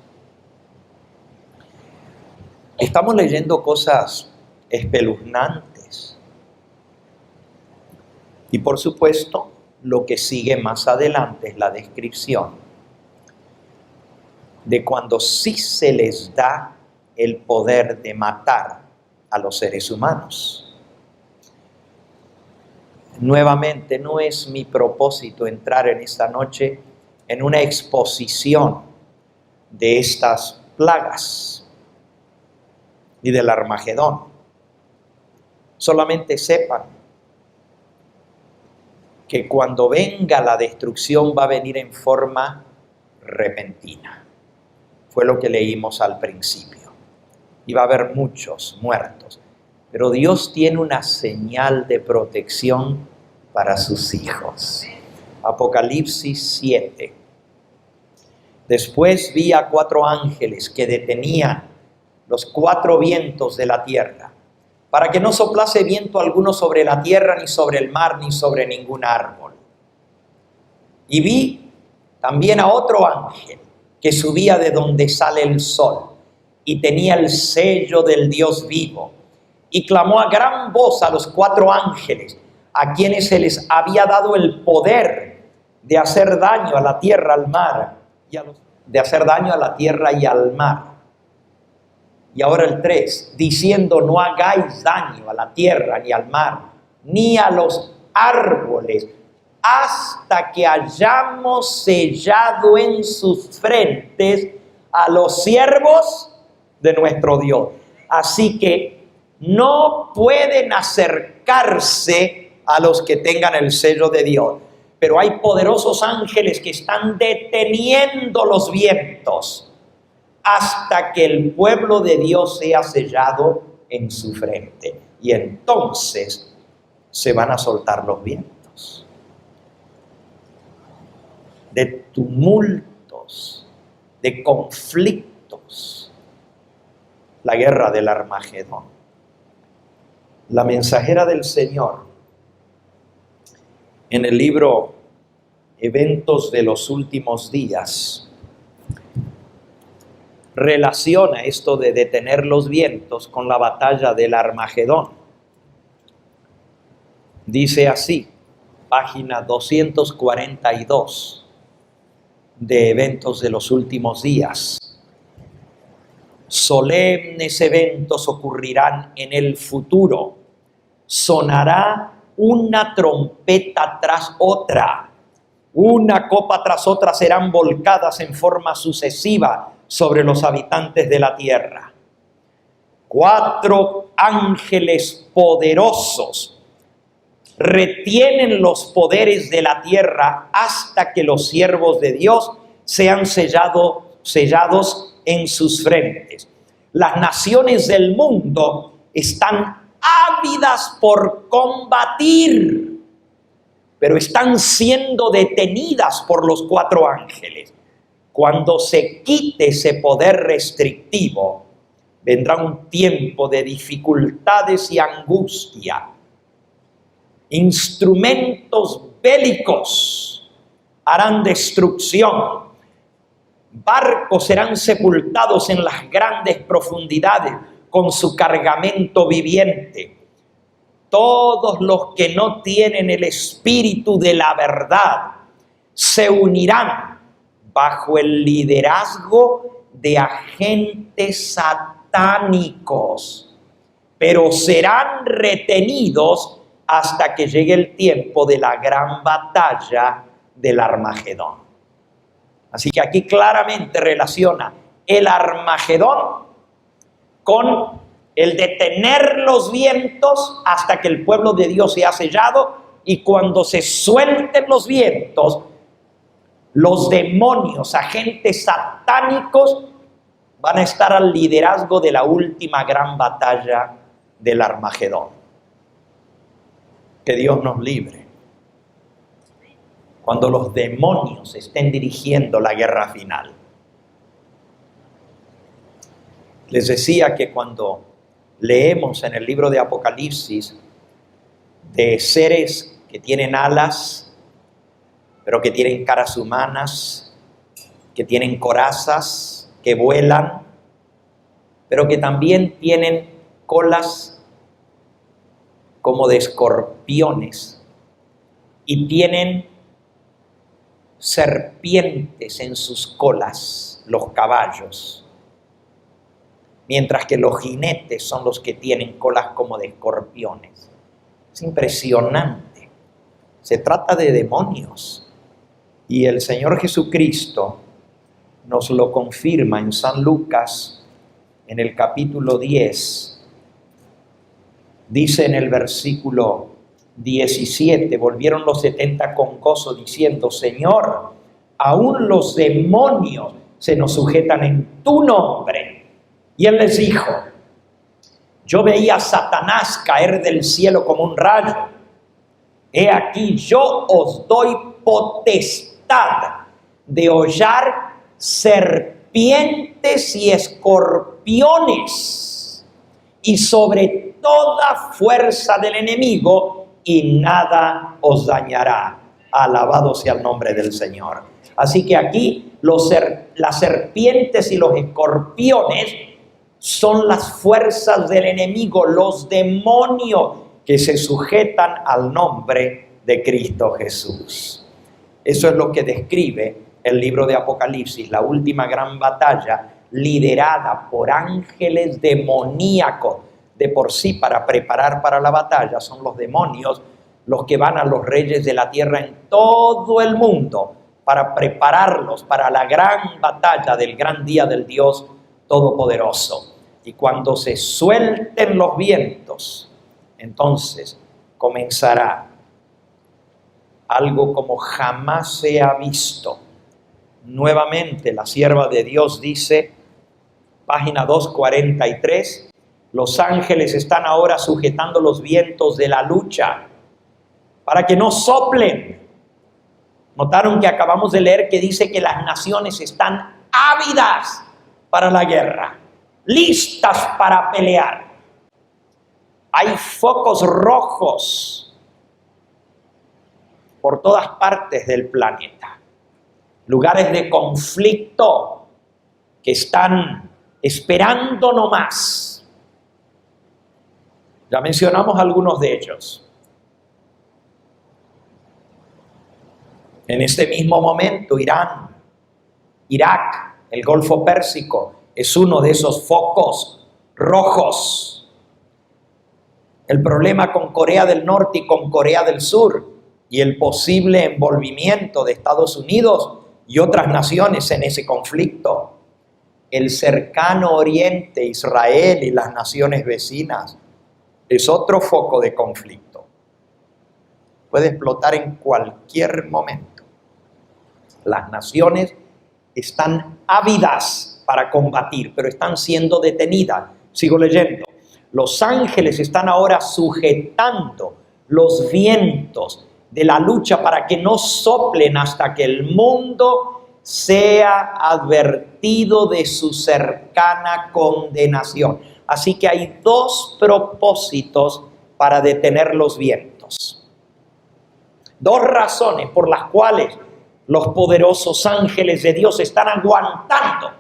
Estamos leyendo cosas espeluznantes. Y por supuesto, lo que sigue más adelante es la descripción de cuando sí se les da el poder de matar a los seres humanos. Nuevamente, no es mi propósito entrar en esta noche en una exposición de estas plagas y del Armagedón. Solamente sepan que cuando venga la destrucción va a venir en forma repentina. Fue lo que leímos al principio. Y va a haber muchos muertos. Pero Dios tiene una señal de protección para sus hijos. Apocalipsis 7. Después vi a 4 ángeles que detenían los 4 vientos de la tierra, para que no soplase viento alguno sobre la tierra, ni sobre el mar, ni sobre ningún árbol. Y vi también a otro ángel que subía de donde sale el sol, y tenía el sello del Dios vivo, y clamó a gran voz a los 4 ángeles, a quienes se les había dado el poder de hacer daño a la tierra, al mar, de hacer daño a la tierra y al mar. Y ahora el 3, diciendo: no hagáis daño a la tierra, ni al mar, ni a los árboles, hasta que hayamos sellado en sus frentes a los siervos de nuestro Dios. Así que no pueden acercarse a los que tengan el sello de Dios. Pero hay poderosos ángeles que están deteniendo los vientos hasta que el pueblo de Dios sea sellado en su frente. Y entonces se van a soltar los vientos. De tumultos, de conflictos, la guerra del Armagedón. La mensajera del Señor, en el libro Eventos de los Últimos Días, relaciona esto de detener los vientos con la batalla del Armagedón. Dice así, página 242 de Eventos de los Últimos Días: solemnes eventos ocurrirán en el futuro. Sonará una trompeta tras otra. Una copa tras otra serán volcadas en forma sucesiva sobre los habitantes de la tierra. 4 ángeles poderosos retienen los poderes de la tierra hasta que los siervos de Dios sean sellados en sus frentes. Las naciones del mundo están ávidas por combatir, pero están siendo detenidas por los 4 ángeles. Cuando se quite ese poder restrictivo, vendrá un tiempo de dificultades y angustia. Instrumentos bélicos harán destrucción. Barcos serán sepultados en las grandes profundidades con su cargamento viviente. Todos los que no tienen el espíritu de la verdad se unirán bajo el liderazgo de agentes satánicos, pero serán retenidos hasta que llegue el tiempo de la gran batalla del Armagedón. Así que aquí claramente relaciona el Armagedón con el detener los vientos hasta que el pueblo de Dios sea sellado, y cuando se suelten los vientos, los demonios, agentes satánicos, van a estar al liderazgo de la última gran batalla del Armagedón. Que Dios nos libre. Cuando los demonios estén dirigiendo la guerra final. Les decía que cuando leemos en el libro de Apocalipsis de seres que tienen alas, pero que tienen caras humanas, que tienen corazas, que vuelan, pero que también tienen colas como de escorpiones y tienen serpientes en sus colas, los caballos, mientras que los jinetes son los que tienen colas como de escorpiones. Es impresionante. Se trata de demonios. Y el Señor Jesucristo nos lo confirma en San Lucas, en el capítulo 10. Dice en el versículo 17, volvieron los 70 con gozo diciendo: Señor, aún los demonios se nos sujetan en tu nombre. Y él les dijo: yo veía a Satanás caer del cielo como un rayo. He aquí, yo os doy potestad de hollar serpientes y escorpiones y sobre toda fuerza del enemigo, y nada os dañará. Alabado sea el nombre del Señor. Así que aquí las serpientes y los escorpiones son las fuerzas del enemigo, los demonios que se sujetan al nombre de Cristo Jesús. Eso es lo que describe el libro de Apocalipsis, la última gran batalla liderada por ángeles demoníacos. De por sí, para preparar para la batalla, son los demonios los que van a los reyes de la tierra en todo el mundo para prepararlos para la gran batalla del gran día del Dios Todopoderoso. Y cuando se suelten los vientos, entonces comenzará algo como jamás se ha visto. Nuevamente la sierva de Dios dice, página 243, los ángeles están ahora sujetando los vientos de la lucha para que no soplen. Notaron que acabamos de leer que dice que las naciones están ávidas para la guerra, listas para pelear. Hay focos rojos por todas partes del planeta, lugares de conflicto que están esperando nomás. Ya mencionamos algunos de ellos. En este mismo momento, Irán, Irak, el Golfo Pérsico, es uno de esos focos rojos. El problema con Corea del Norte y con Corea del Sur y el posible envolvimiento de Estados Unidos y otras naciones en ese conflicto. El cercano Oriente, Israel y las naciones vecinas, es otro foco de conflicto. Puede explotar en cualquier momento. Las naciones están ávidas para combatir, pero están siendo detenidas. Sigo leyendo. Los ángeles están ahora sujetando los vientos de la lucha para que no soplen hasta que el mundo sea advertido de su cercana condenación. Así que hay dos propósitos para detener los vientos. Dos razones por las cuales los poderosos ángeles de Dios están aguantando.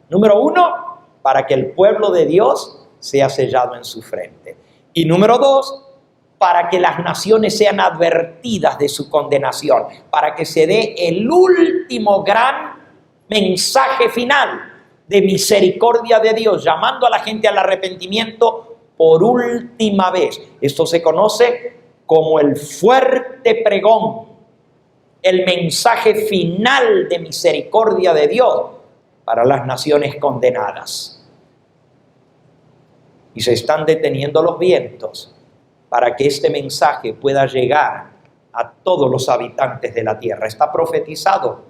Número uno, para que el pueblo de Dios sea sellado en su frente. Y número dos, para que las naciones sean advertidas de su condenación, para que se dé el último gran mensaje final de misericordia de Dios, llamando a la gente al arrepentimiento por última vez. Esto se conoce como el fuerte pregón, el mensaje final de misericordia de Dios para las naciones condenadas. Y se están deteniendo los vientos para que este mensaje pueda llegar a todos los habitantes de la tierra. Está profetizado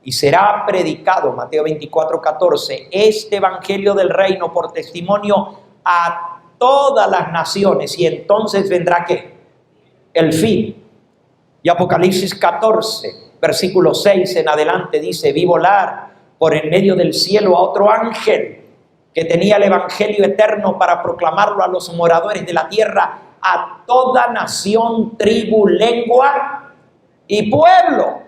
y será predicado, Mateo 24:14, este evangelio del reino por testimonio a todas las naciones, y entonces vendrá ¿qué? El fin. Y Apocalipsis 14, versículo 6 en adelante dice, vi volar por en medio del cielo a otro ángel que tenía el evangelio eterno para proclamarlo a los moradores de la tierra, a toda nación, tribu, lengua y pueblo.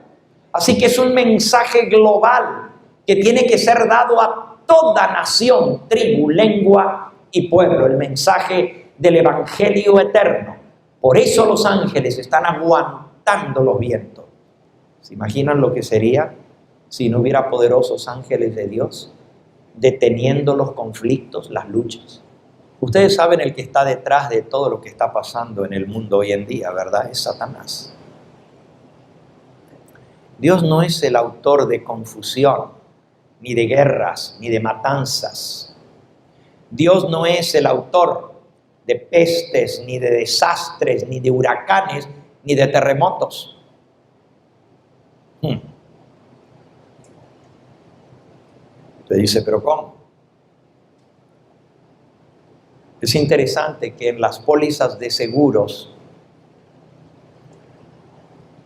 Así que es un mensaje global que tiene que ser dado a toda nación, tribu, lengua y pueblo, el mensaje del evangelio eterno. Por eso los ángeles están aguantando los vientos. ¿Se imaginan lo que sería si no hubiera poderosos ángeles de Dios deteniendo los conflictos, las luchas? Ustedes saben el que está detrás de todo lo que está pasando en el mundo hoy en día, ¿verdad? Es Satanás. Dios no es el autor de confusión, ni de guerras, ni de matanzas. Dios no es el autor de pestes, ni de desastres, ni de huracanes, ni de terremotos. Usted dice, ¿pero cómo? Es interesante que en las pólizas de seguros,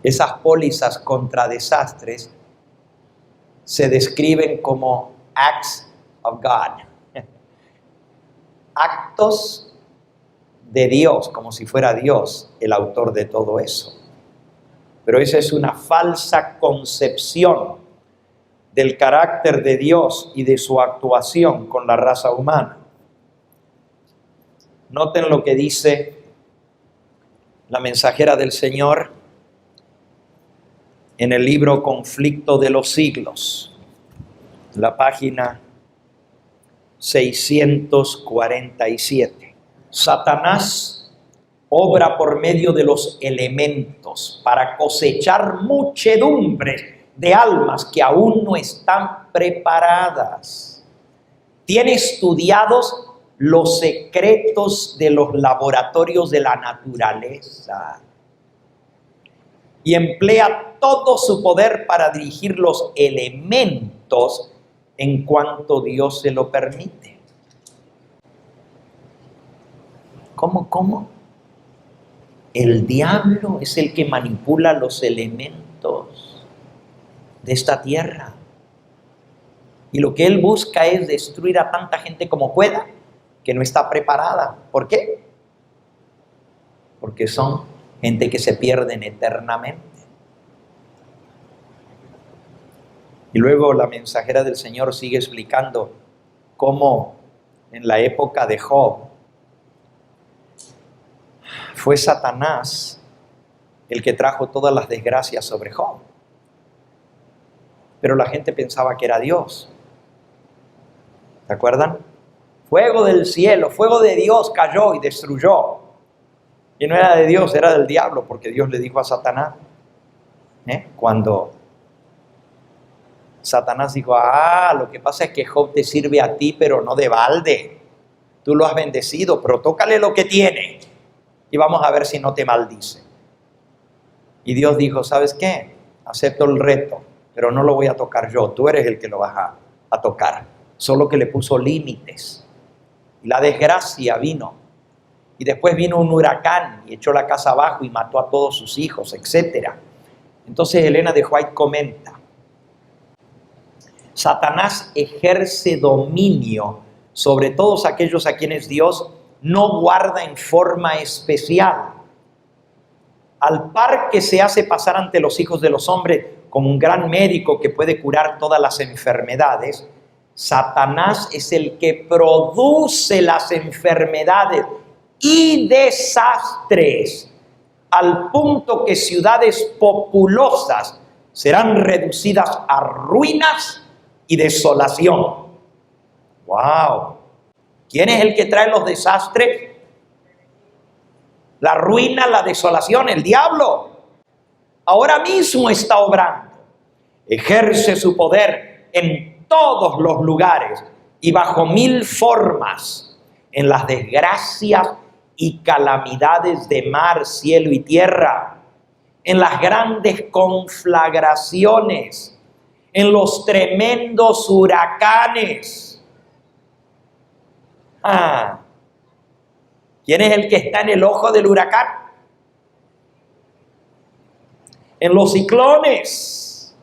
esas pólizas contra desastres se describen como acts of God. Actos de Dios, como si fuera Dios el autor de todo eso. Pero esa es una falsa concepción del carácter de Dios y de su actuación con la raza humana. Noten lo que dice la mensajera del Señor en el libro Conflicto de los Siglos, la página 647. Satanás obra por medio de los elementos para cosechar muchedumbres de almas que aún no están preparadas. Tiene estudiados los secretos de los laboratorios de la naturaleza y emplea todo su poder para dirigir los elementos en cuanto Dios se lo permite. ¿Cómo? El diablo es el que manipula los elementos de esta tierra. Y lo que él busca es destruir a tanta gente como pueda, que no está preparada. ¿Por qué? Porque son gente que se pierden eternamente. Y luego la mensajera del Señor sigue explicando cómo en la época de Job fue Satanás el que trajo todas las desgracias sobre Job. Pero la gente pensaba que era Dios. ¿Se acuerdan? Fuego del cielo, fuego de Dios cayó y destruyó. Y no era de Dios, era del diablo, porque Dios le dijo a Satanás, cuando Satanás dijo, lo que pasa es que Job te sirve a ti, pero no de balde. Tú lo has bendecido, pero tócale lo que tiene y vamos a ver si no te maldice. Y Dios dijo, ¿sabes qué? Acepto el reto, pero no lo voy a tocar yo, tú eres el que lo vas a tocar. Solo que le puso límites. Y la desgracia vino. Y después vino un huracán y echó la casa abajo y mató a todos sus hijos, etc. Entonces Elena de White comenta, Satanás ejerce dominio sobre todos aquellos a quienes Dios no guarda en forma especial. Al par que se hace pasar ante los hijos de los hombres como un gran médico que puede curar todas las enfermedades, Satanás es el que produce las enfermedades y desastres, al punto que ciudades populosas serán reducidas a ruinas y desolación. ¡Wow! ¿Quién es el que trae los desastres? La ruina, la desolación, el diablo. Ahora mismo está obrando. Ejerce su poder en todos los lugares y bajo mil formas, en las desgracias y calamidades de mar, cielo y tierra, en las grandes conflagraciones, en los tremendos huracanes. ¿Quién es el que está en el ojo del huracán? En los ciclones,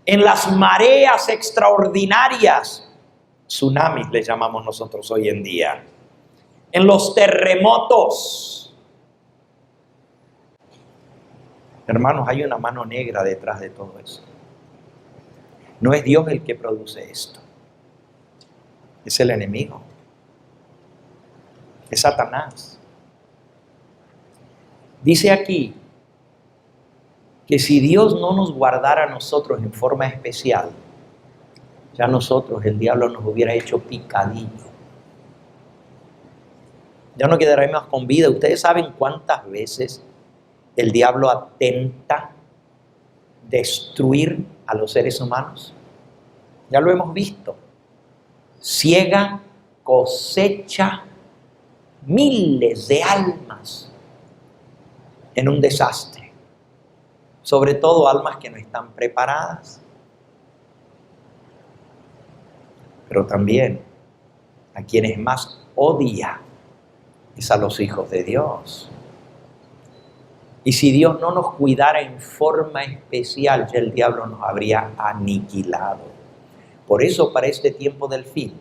en las mareas extraordinarias, tsunamis le llamamos nosotros hoy en día, en los terremotos. Hermanos, hay una mano negra detrás de todo eso. No es Dios el que produce esto, es el enemigo, es Satanás. Dice aquí que si Dios no nos guardara a nosotros en forma especial, ya nosotros, el diablo nos hubiera hecho picadillo. Ya no quedaremos con vida. Ustedes saben cuántas veces el diablo atenta destruir a los seres humanos. Ya lo hemos visto. Ciega, cosecha miles de almas en un desastre. Sobre todo almas que no están preparadas. Pero también a quienes más odia es a los hijos de Dios. Y si Dios no nos cuidara en forma especial, ya el diablo nos habría aniquilado. Por eso, para este tiempo del fin,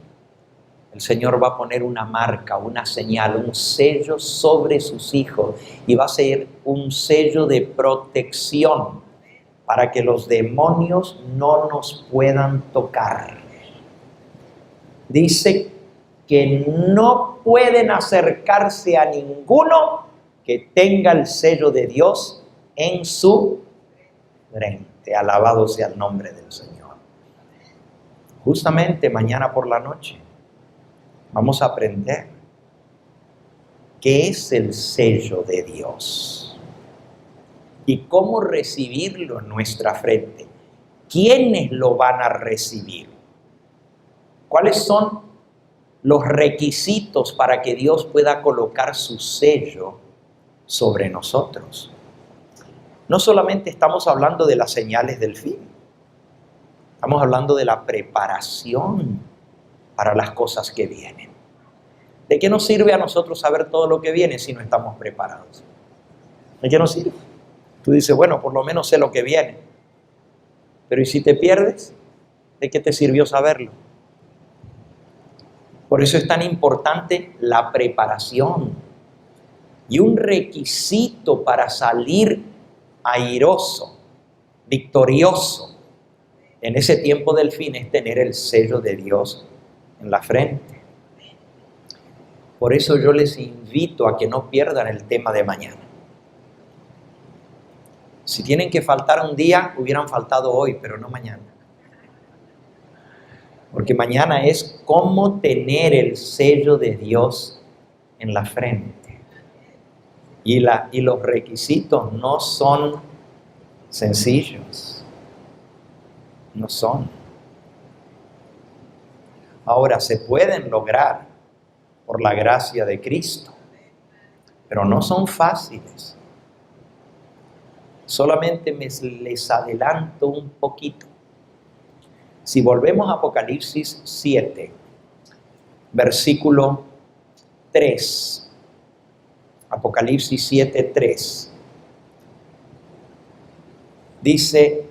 el Señor va a poner una marca, una señal, un sello sobre sus hijos. Y va a ser un sello de protección para que los demonios no nos puedan tocar. Dice que no pueden acercarse a ninguno que tenga el sello de Dios en su frente. Alabado sea el nombre del Señor. Justamente mañana por la noche vamos a aprender qué es el sello de Dios y cómo recibirlo en nuestra frente. ¿Quiénes lo van a recibir? ¿Cuáles son los requisitos para que Dios pueda colocar su sello sobre nosotros? No solamente estamos hablando de las señales del fin, estamos hablando de la preparación para las cosas que vienen. ¿De qué nos sirve a nosotros saber todo lo que viene si no estamos preparados? ¿De qué nos sirve? Tú dices, bueno, por lo menos sé lo que viene. Pero ¿y si te pierdes? ¿De qué te sirvió saberlo? Por eso es tan importante la preparación. Y un requisito para salir airoso, victorioso, en ese tiempo del fin es tener el sello de Dios en la frente. Por eso yo les invito a que no pierdan el tema de mañana. Si tienen que faltar un día, hubieran faltado hoy, pero no mañana. Porque mañana es cómo tener el sello de Dios en la frente. Y los requisitos no son sencillos. No son. Ahora, se pueden lograr por la gracia de Cristo, pero no son fáciles. Solamente les adelanto un poquito. Si volvemos a Apocalipsis 7, versículo 3. Apocalipsis 7, 3. Dice,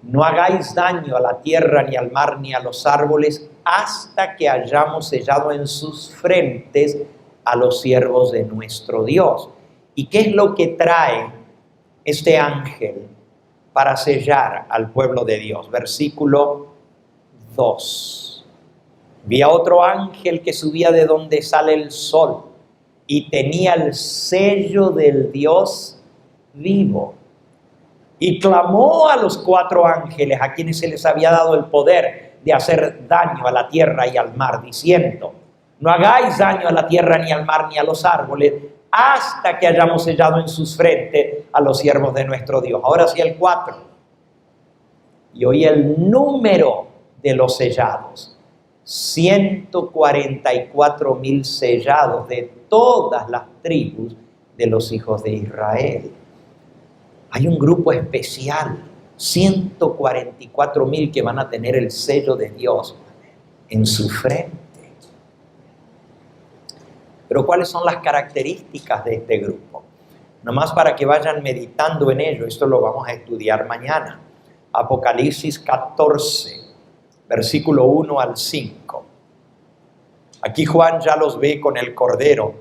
no hagáis daño a la tierra, ni al mar, ni a los árboles, hasta que hayamos sellado en sus frentes a los siervos de nuestro Dios. ¿Y qué es lo que trae este ángel para sellar al pueblo de Dios? Versículo 2. Vi a otro ángel que subía de donde sale el sol y tenía el sello del Dios vivo. Y clamó a los 4 ángeles a quienes se les había dado el poder de hacer daño a la tierra y al mar, diciendo, no hagáis daño a la tierra, ni al mar, ni a los árboles, hasta que hayamos sellado en sus frentes a los siervos de nuestro Dios. Ahora sí el 4. Y oí el número de los sellados. 144,000 sellados de todas las tribus de los hijos de Israel. Hay un grupo especial, 144,000 que van a tener el sello de Dios en su frente. Pero ¿cuáles son las características de este grupo? Nomás para que vayan meditando en ello, esto lo vamos a estudiar mañana. Apocalipsis 14, versículo 1 al 5. Aquí Juan ya los ve con el Cordero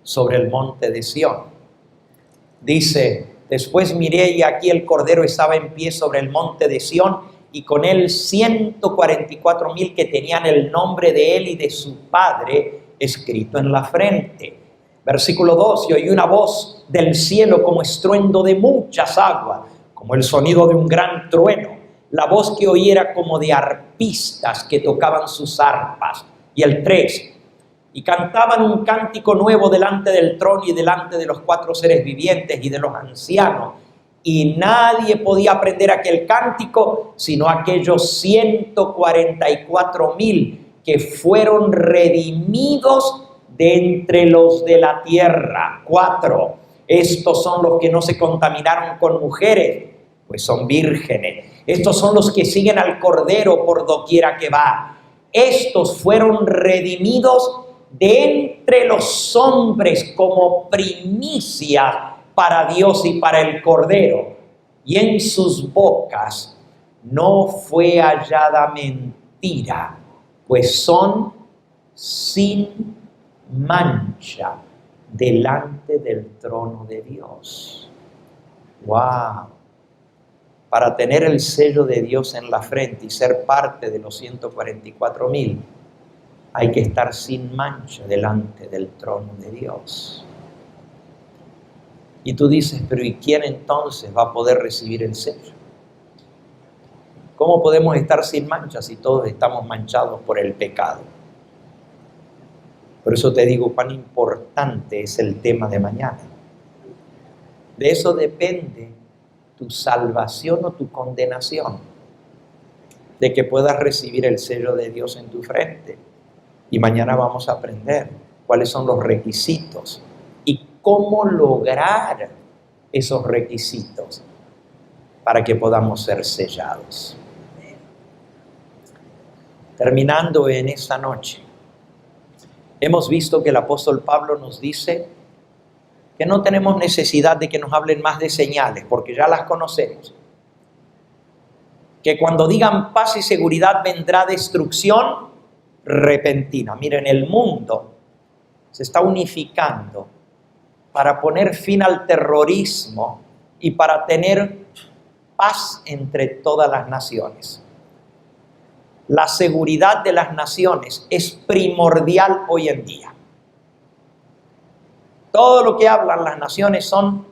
sobre el monte de Sión. Dice: después miré y aquí el Cordero estaba en pie sobre el monte de Sión, y con él 144,000 que tenían el nombre de él y de su Padre escrito en la frente. Versículo 2: y oí una voz del cielo como estruendo de muchas aguas, como el sonido de un gran trueno. La voz que oí era como de arpistas que tocaban sus arpas. Y el 3: y cantaban un cántico nuevo delante del trono y delante de los 4 seres vivientes y de los ancianos. Y nadie podía aprender aquel cántico sino aquellos 144,000 que fueron redimidos de entre los de la tierra. 4: estos son los que no se contaminaron con mujeres, pues son vírgenes. Estos son los que siguen al Cordero por doquiera que va. Estos fueron redimidos de entre los hombres como primicia para Dios y para el Cordero. Y en sus bocas no fue hallada mentira, pues son sin mancha delante del trono de Dios. ¡Wow! Para tener el sello de Dios en la frente y ser parte de los 144,000, hay que estar sin mancha delante del trono de Dios. Y tú dices: pero ¿y quién entonces va a poder recibir el sello? ¿Cómo podemos estar sin mancha si todos estamos manchados por el pecado? Por eso te digo cuán importante es el tema de mañana. De eso depende tu salvación o tu condenación, de que puedas recibir el sello de Dios en tu frente. Y mañana vamos a aprender cuáles son los requisitos y cómo lograr esos requisitos para que podamos ser sellados. Terminando en esta noche, hemos visto que el apóstol Pablo nos dice que no tenemos necesidad de que nos hablen más de señales, porque ya las conocemos. Que cuando digan paz y seguridad vendrá destrucción repentina. Miren, el mundo se está unificando para poner fin al terrorismo y para tener paz entre todas las naciones. La seguridad de las naciones es primordial hoy en día. Todo lo que hablan las naciones son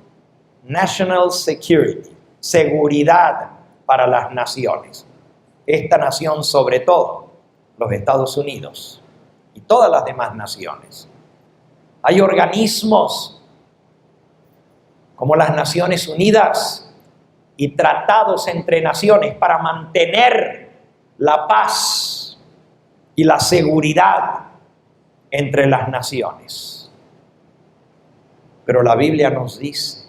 national security, seguridad para las naciones. Esta nación sobre todo, los Estados Unidos y todas las demás naciones. Hay organismos como las Naciones Unidas y tratados entre naciones para mantener la paz y la seguridad entre las naciones. Pero la Biblia nos dice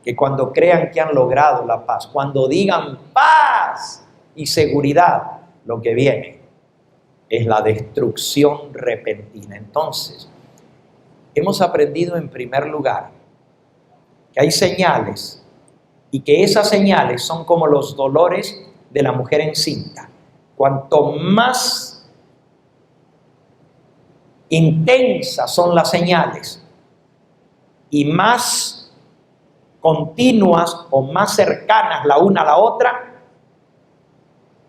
que cuando crean que han logrado la paz, cuando digan paz y seguridad, lo que viene es la destrucción repentina. Entonces, hemos aprendido en primer lugar que hay señales y que esas señales son como los dolores de la mujer encinta. Cuanto más intensas son las señales y más continuas o más cercanas la una a la otra,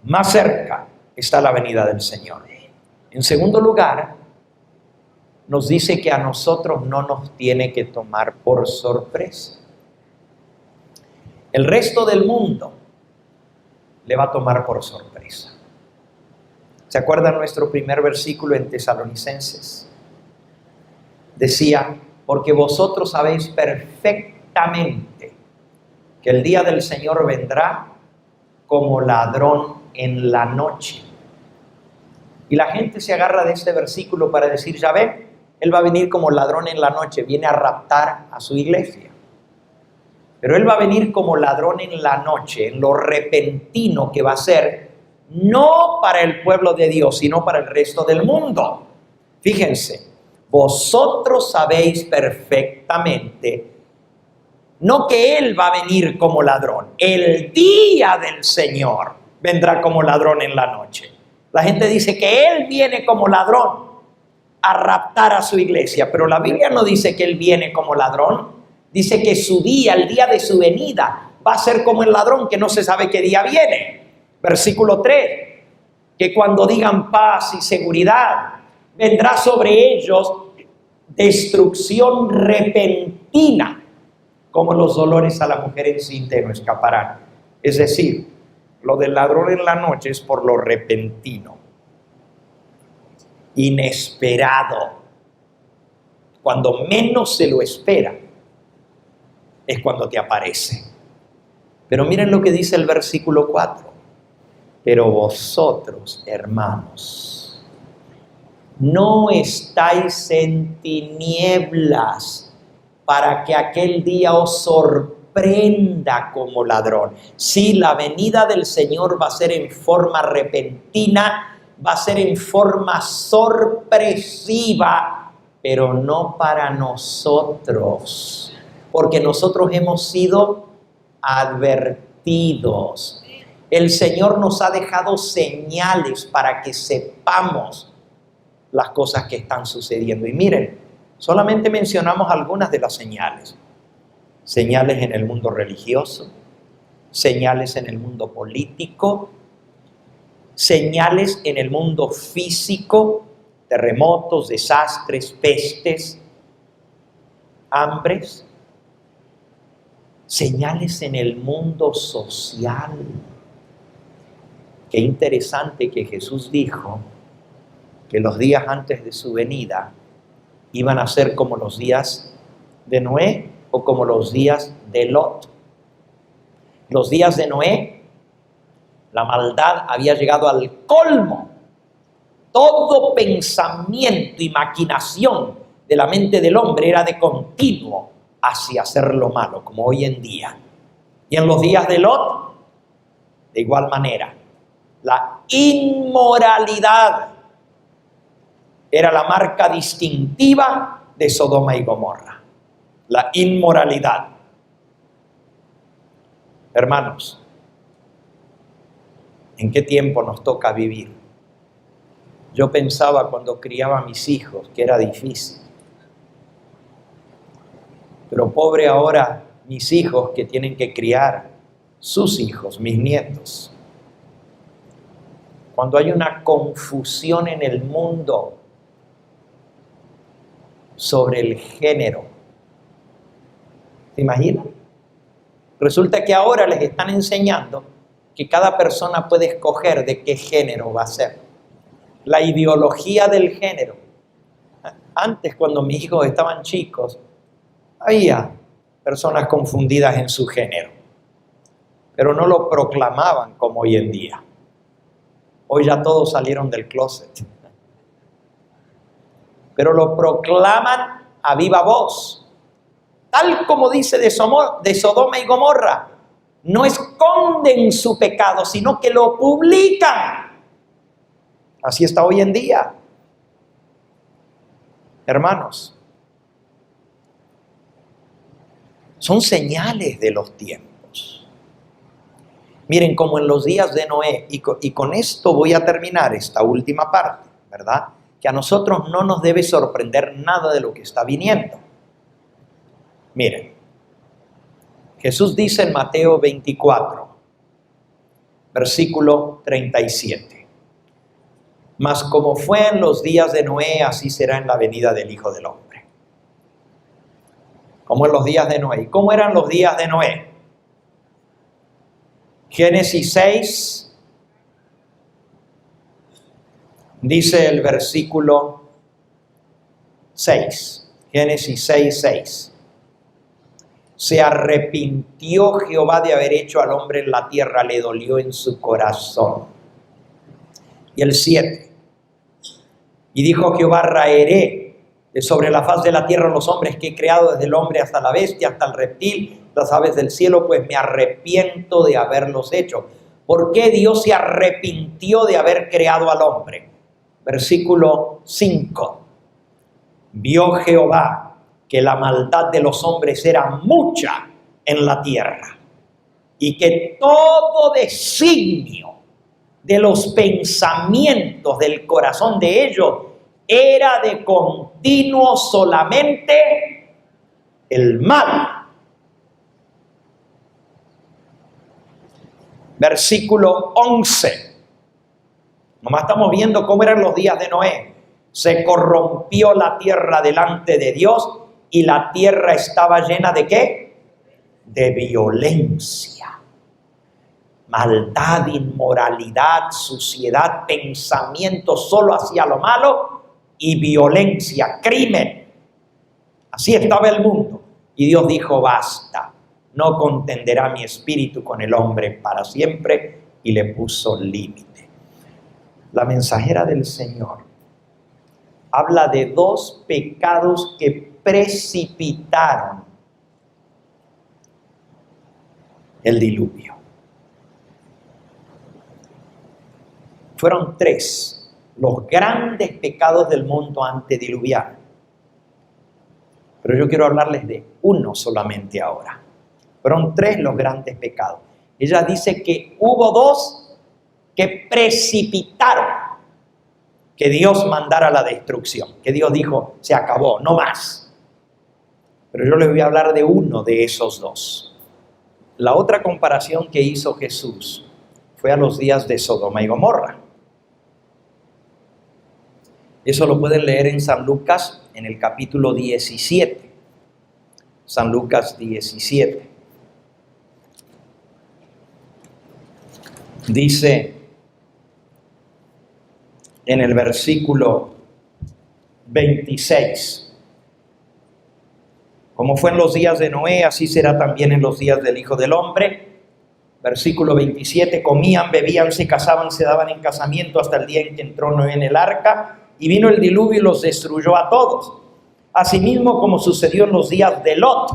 más cerca está la venida del Señor. En segundo lugar, nos dice que a nosotros no nos tiene que tomar por sorpresa. El resto del mundo le va a tomar por sorpresa. ¿Se acuerdan nuestro primer versículo en Tesalonicenses? Decía: porque vosotros sabéis perfectamente que el día del Señor vendrá como ladrón en la noche. Y la gente se agarra de este versículo para decir: ya ven, Él va a venir como ladrón en la noche, viene a raptar a su iglesia. Pero Él va a venir como ladrón en la noche, en lo repentino que va a ser, no para el pueblo de Dios, sino para el resto del mundo. Fíjense, vosotros sabéis perfectamente, no que Él va a venir como ladrón, el día del Señor vendrá como ladrón en la noche. La gente dice que Él viene como ladrón a raptar a su iglesia, pero la Biblia no dice que Él viene como ladrón. Dice que su día, el día de su venida, va a ser como el ladrón que no se sabe qué día viene. Versículo 3, que cuando digan paz y seguridad, vendrá sobre ellos destrucción repentina, como los dolores a la mujer encinta no escaparán. Es decir, lo del ladrón en la noche es por lo repentino, inesperado. Cuando menos se lo espera, es cuando te aparece. Pero miren lo que dice el versículo 4. Pero vosotros, hermanos, no estáis en tinieblas para que aquel día os sorprenda como ladrón. Sí, la venida del Señor va a ser en forma repentina, va a ser en forma sorpresiva, pero no para nosotros, porque nosotros hemos sido advertidos. El Señor nos ha dejado señales para que sepamos las cosas que están sucediendo. Y miren, solamente mencionamos algunas de las señales. Señales en el mundo religioso, señales en el mundo político, señales en el mundo físico, terremotos, desastres, pestes, hambres, señales en el mundo social. Qué interesante que Jesús dijo que los días antes de su venida iban a ser como los días de Noé o como los días de Lot. Los días de Noé, la maldad había llegado al colmo. Todo pensamiento y maquinación de la mente del hombre era de continuo hacia hacer lo malo, como hoy en día. Y en los días de Lot, de igual manera, la inmoralidad era la marca distintiva de Sodoma y Gomorra. La inmoralidad. Hermanos, ¿en qué tiempo nos toca vivir? Yo pensaba cuando criaba a mis hijos que era difícil. Pero pobre ahora mis hijos que tienen que criar sus hijos, mis nietos. Cuando hay una confusión en el mundo sobre el género. ¿Se imaginan? Resulta que ahora les están enseñando que cada persona puede escoger de qué género va a ser. La ideología del género. Antes, cuando mis hijos estaban chicos, había personas confundidas en su género, pero no lo proclamaban como hoy en día. Hoy ya todos salieron del closet, pero lo proclaman a viva voz, tal como dice de Sodoma y Gomorra. No esconden su pecado, sino que lo publican. Así está hoy en día. Hermanos, son señales de los tiempos. Miren, como en los días de Noé, y con esto voy a terminar esta última parte, ¿verdad? Que a nosotros no nos debe sorprender nada de lo que está viniendo. Miren, Jesús dice en Mateo 24, versículo 37. Mas como fue en los días de Noé, así será en la venida del Hijo del Hombre. Como en los días de Noé. ¿Y cómo eran los días de Noé? Génesis 6, dice el versículo 6. Génesis 6, 6. Se arrepintió Jehová de haber hecho al hombre en la tierra, le dolió en su corazón. Y el 7. Y dijo Jehová, raeré de sobre la faz de la tierra los hombres que he creado, desde el hombre hasta la bestia, hasta el reptil, las aves del cielo, pues me arrepiento de haberlos hecho. ¿Por qué Dios se arrepintió de haber creado al hombre? Versículo 5. Vio Jehová que la maldad de los hombres era mucha en la tierra, y que todo designio de los pensamientos del corazón de ellos era de continuo solamente el mal. Versículo 11. Nomás estamos viendo cómo eran los días de Noé. Se corrompió la tierra delante de Dios y la tierra estaba llena ¿de qué? De violencia, maldad, inmoralidad, suciedad, pensamiento solo hacia lo malo y violencia, crimen. Así estaba el mundo. Y Dios dijo, basta, no contenderá mi espíritu con el hombre para siempre, y le puso límite. La mensajera del Señor habla de dos pecados que precipitaron el diluvio. Fueron tres los grandes pecados del mundo antediluviano. Pero yo quiero hablarles de uno solamente ahora. Fueron tres los grandes pecados. Ella dice que hubo dos que precipitaron que Dios mandara la destrucción. Que Dios dijo, se acabó, no más. Pero yo les voy a hablar de uno de esos dos. La otra comparación que hizo Jesús fue a los días de Sodoma y Gomorra. Eso lo pueden leer en San Lucas, en el capítulo 17. San Lucas 17. Dice en el versículo 26, como fue en los días de Noé, así será también en los días del Hijo del Hombre. Versículo 27, comían, bebían, se casaban, se daban en casamiento hasta el día en que entró Noé en el arca, y vino el diluvio y los destruyó a todos. Asimismo, como sucedió en los días de Lot,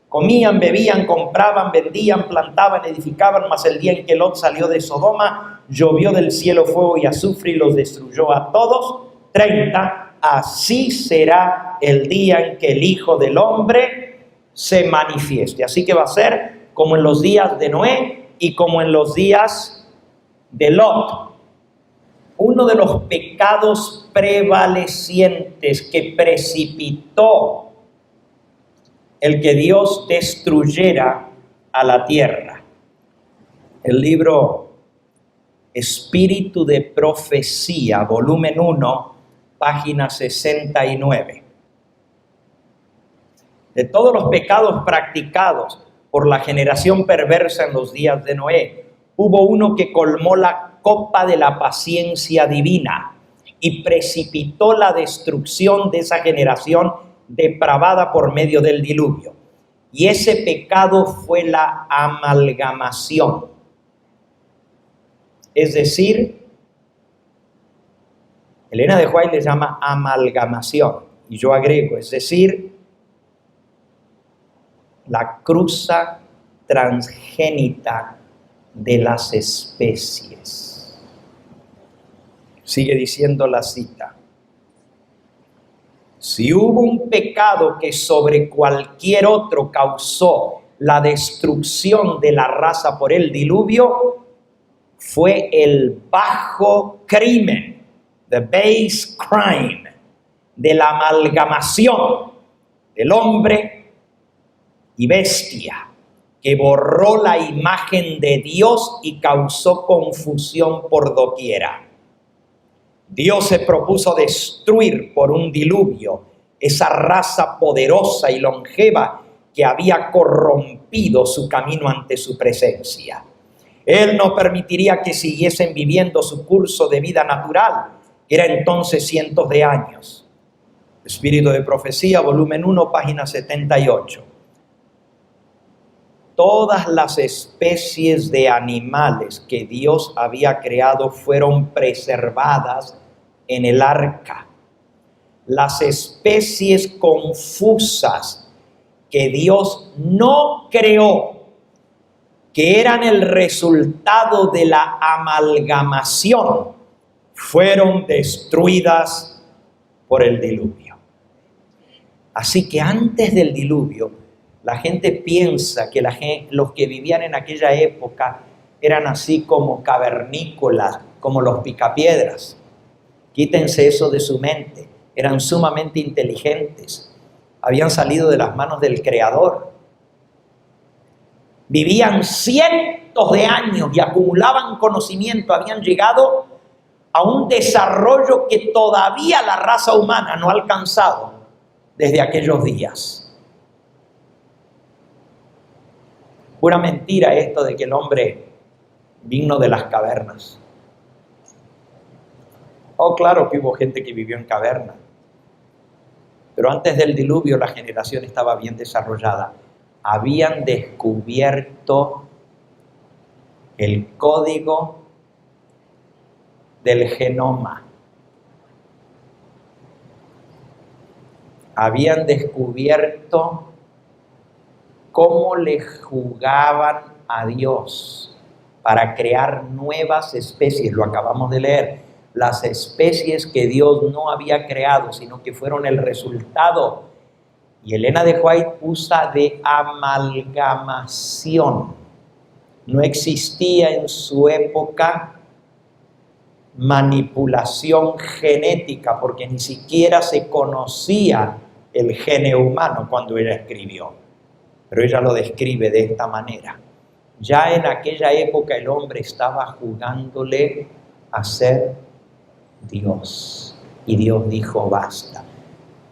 comían, bebían, compraban, vendían, plantaban, edificaban, mas el día en que Lot salió de Sodoma, llovió del cielo fuego y azufre y los destruyó a todos. 30, así será el día en que el Hijo del Hombre se manifieste. Así que va a ser como en los días de Noé y como en los días de Lot. Uno de los pecados prevalecientes que precipitó el que Dios destruyera a la tierra. El libro Espíritu de Profecía, volumen 1, página 69. De todos los pecados practicados por la generación perversa en los días de Noé, hubo uno que colmó la copa de la paciencia divina y precipitó la destrucción de esa generación depravada por medio del diluvio. Y ese pecado fue la amalgamación. Es decir, Elena de White le llama amalgamación, y yo agrego, es decir, la cruza transgénita de las especies. Sigue diciendo la cita. Si hubo un pecado que sobre cualquier otro causó la destrucción de la raza por el diluvio, fue el bajo crimen, the base crime, de la amalgamación del hombre y bestia, que borró la imagen de Dios y causó confusión por doquiera. Dios se propuso destruir por un diluvio esa raza poderosa y longeva que había corrompido su camino ante su presencia. Él no permitiría que siguiesen viviendo su curso de vida natural, que era entonces cientos de años. Espíritu de Profecía, volumen 1, página 78. Todas las especies de animales que Dios había creado fueron preservadas en el arca. Las especies confusas que Dios no creó, que eran el resultado de la amalgamación, fueron destruidas por el diluvio. Así que antes del diluvio, la gente piensa que los que vivían en aquella época eran así como cavernícolas, como los picapiedras. Quítense eso de su mente. Eran sumamente inteligentes. Habían salido de las manos del Creador. Vivían cientos de años y acumulaban conocimiento. Habían llegado a un desarrollo que todavía la raza humana no ha alcanzado desde aquellos días. Pura mentira esto de que el hombre vino de las cavernas. Oh, claro que hubo gente que vivió en cavernas. Pero antes del diluvio la generación estaba bien desarrollada. Habían descubierto el código del genoma. Habían descubierto cómo le jugaban a Dios para crear nuevas especies. Lo acabamos de leer. Las especies que Dios no había creado, sino que fueron el resultado. Y Elena de White usa de amalgamación. No existía en su época manipulación genética, porque ni siquiera se conocía el gene humano cuando ella escribió. Pero ella lo describe de esta manera. Ya en aquella época el hombre estaba jugándole a ser Dios. Y Dios dijo, basta.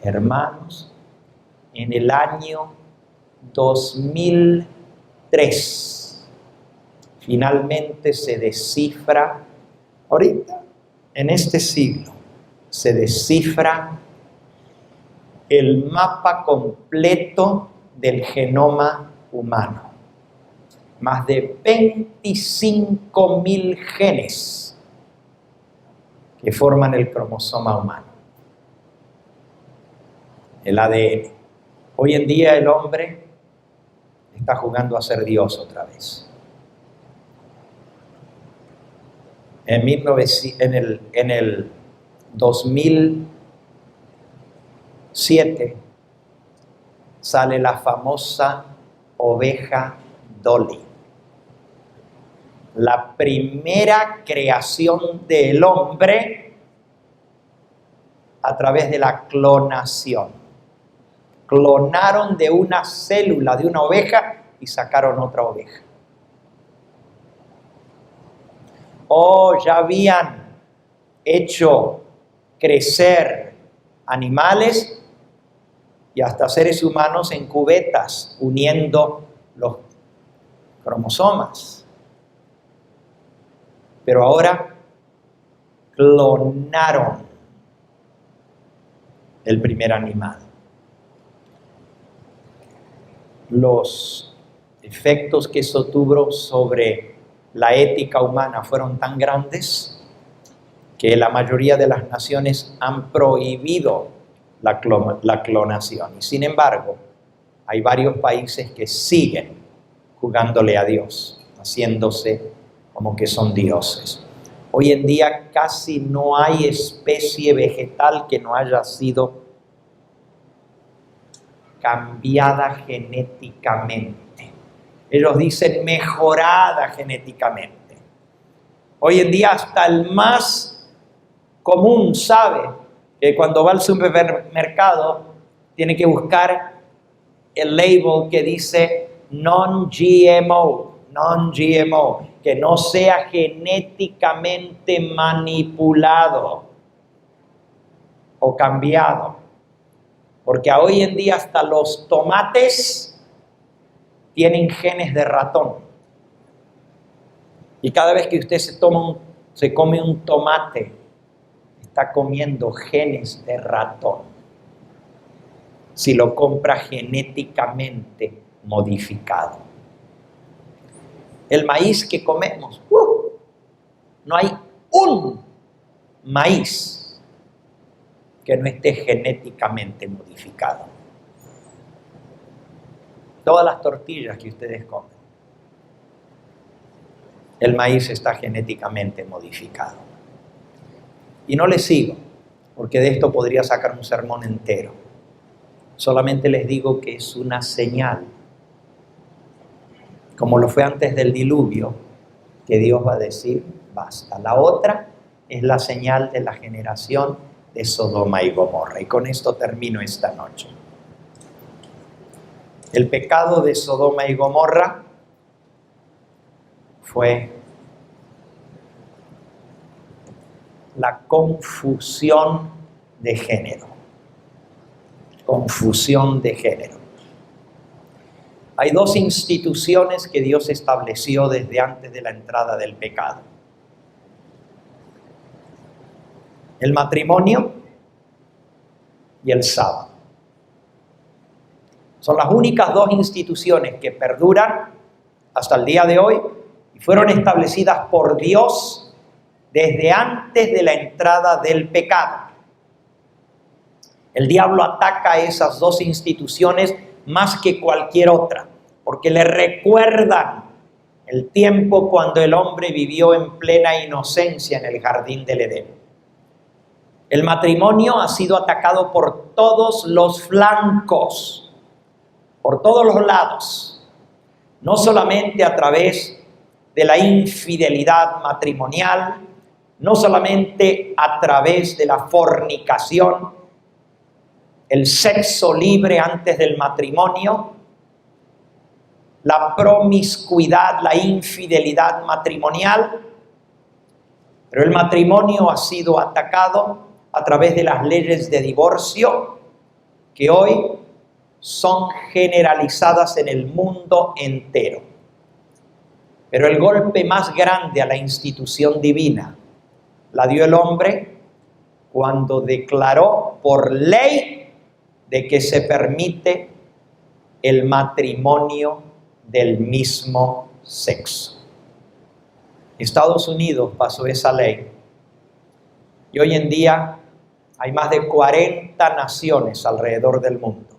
Hermanos, en el año 2003, finalmente se descifra, ahorita, en este siglo, se descifra el mapa completo del genoma humano. Más de 25.000 genes que forman el cromosoma humano, el ADN. Hoy en día el hombre está jugando a ser Dios otra vez. En el 2007 sale la famosa oveja Dolly. La primera creación del hombre a través de la clonación. Clonaron de una célula de una oveja y sacaron otra oveja. Ya habían hecho crecer animales y hasta seres humanos en cubetas, uniendo los cromosomas. Pero ahora clonaron el primer animal. Los efectos que eso tuvo sobre la ética humana fueron tan grandes que la mayoría de las naciones han prohibido la clonación. Y sin embargo, hay varios países que siguen jugándole a Dios, haciéndose como que son dioses. Hoy en día casi no hay especie vegetal que no haya sido cambiada genéticamente. Ellos dicen mejorada genéticamente. Hoy en día hasta el más común sabe que cuando va al supermercado tiene que buscar el label que dice non-GMO, que no sea genéticamente manipulado o cambiado. Porque hoy en día hasta los tomates tienen genes de ratón. Y cada vez que usted se come un tomate, está comiendo genes de ratón. Si lo compra genéticamente modificado. El maíz que comemos, no hay un maíz que no esté genéticamente modificado. Todas las tortillas que ustedes comen, el maíz está genéticamente modificado. Y no les sigo, porque de esto podría sacar un sermón entero. Solamente les digo que es una señal, como lo fue antes del diluvio, que Dios va a decir, basta. La otra es la señal de la generación de Sodoma y Gomorra. Y con esto termino esta noche. El pecado de Sodoma y Gomorra fue la confusión de género. Confusión de género. Hay dos instituciones que Dios estableció desde antes de la entrada del pecado. El matrimonio y el sábado. Son las únicas dos instituciones que perduran hasta el día de hoy y fueron establecidas por Dios desde antes de la entrada del pecado. El diablo ataca esas dos instituciones más que cualquier otra, porque le recuerdan el tiempo cuando el hombre vivió en plena inocencia en el jardín del Edén. El matrimonio ha sido atacado por todos los flancos, por todos los lados, no solamente a través de la infidelidad matrimonial, no solamente a través de la fornicación, el sexo libre antes del matrimonio, la promiscuidad, la infidelidad matrimonial, pero el matrimonio ha sido atacado a través de las leyes de divorcio que hoy son generalizadas en el mundo entero. Pero el golpe más grande a la institución divina la dio el hombre cuando declaró por ley de que se permite el matrimonio del mismo sexo. Estados Unidos pasó esa ley y hoy en día hay más de 40 naciones alrededor del mundo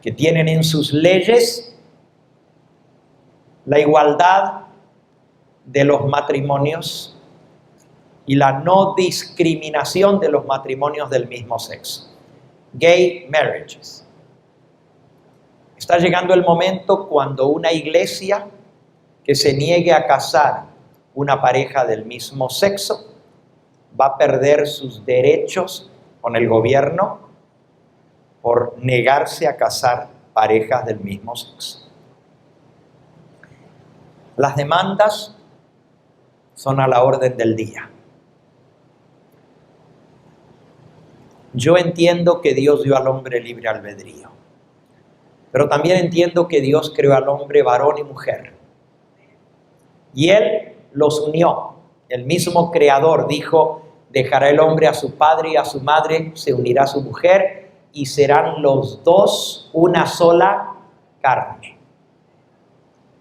que tienen en sus leyes la igualdad de los matrimonios y la no discriminación de los matrimonios del mismo sexo. Gay marriages. Está llegando el momento cuando una iglesia que se niegue a casar una pareja del mismo sexo va a perder sus derechos con el gobierno por negarse a casar parejas del mismo sexo. Las demandas son a la orden del día. Yo entiendo que Dios dio al hombre libre albedrío, pero también entiendo que Dios creó al hombre varón y mujer. Y Él los unió. El mismo Creador dijo, dejará el hombre a su padre y a su madre, se unirá a su mujer y serán los dos una sola carne.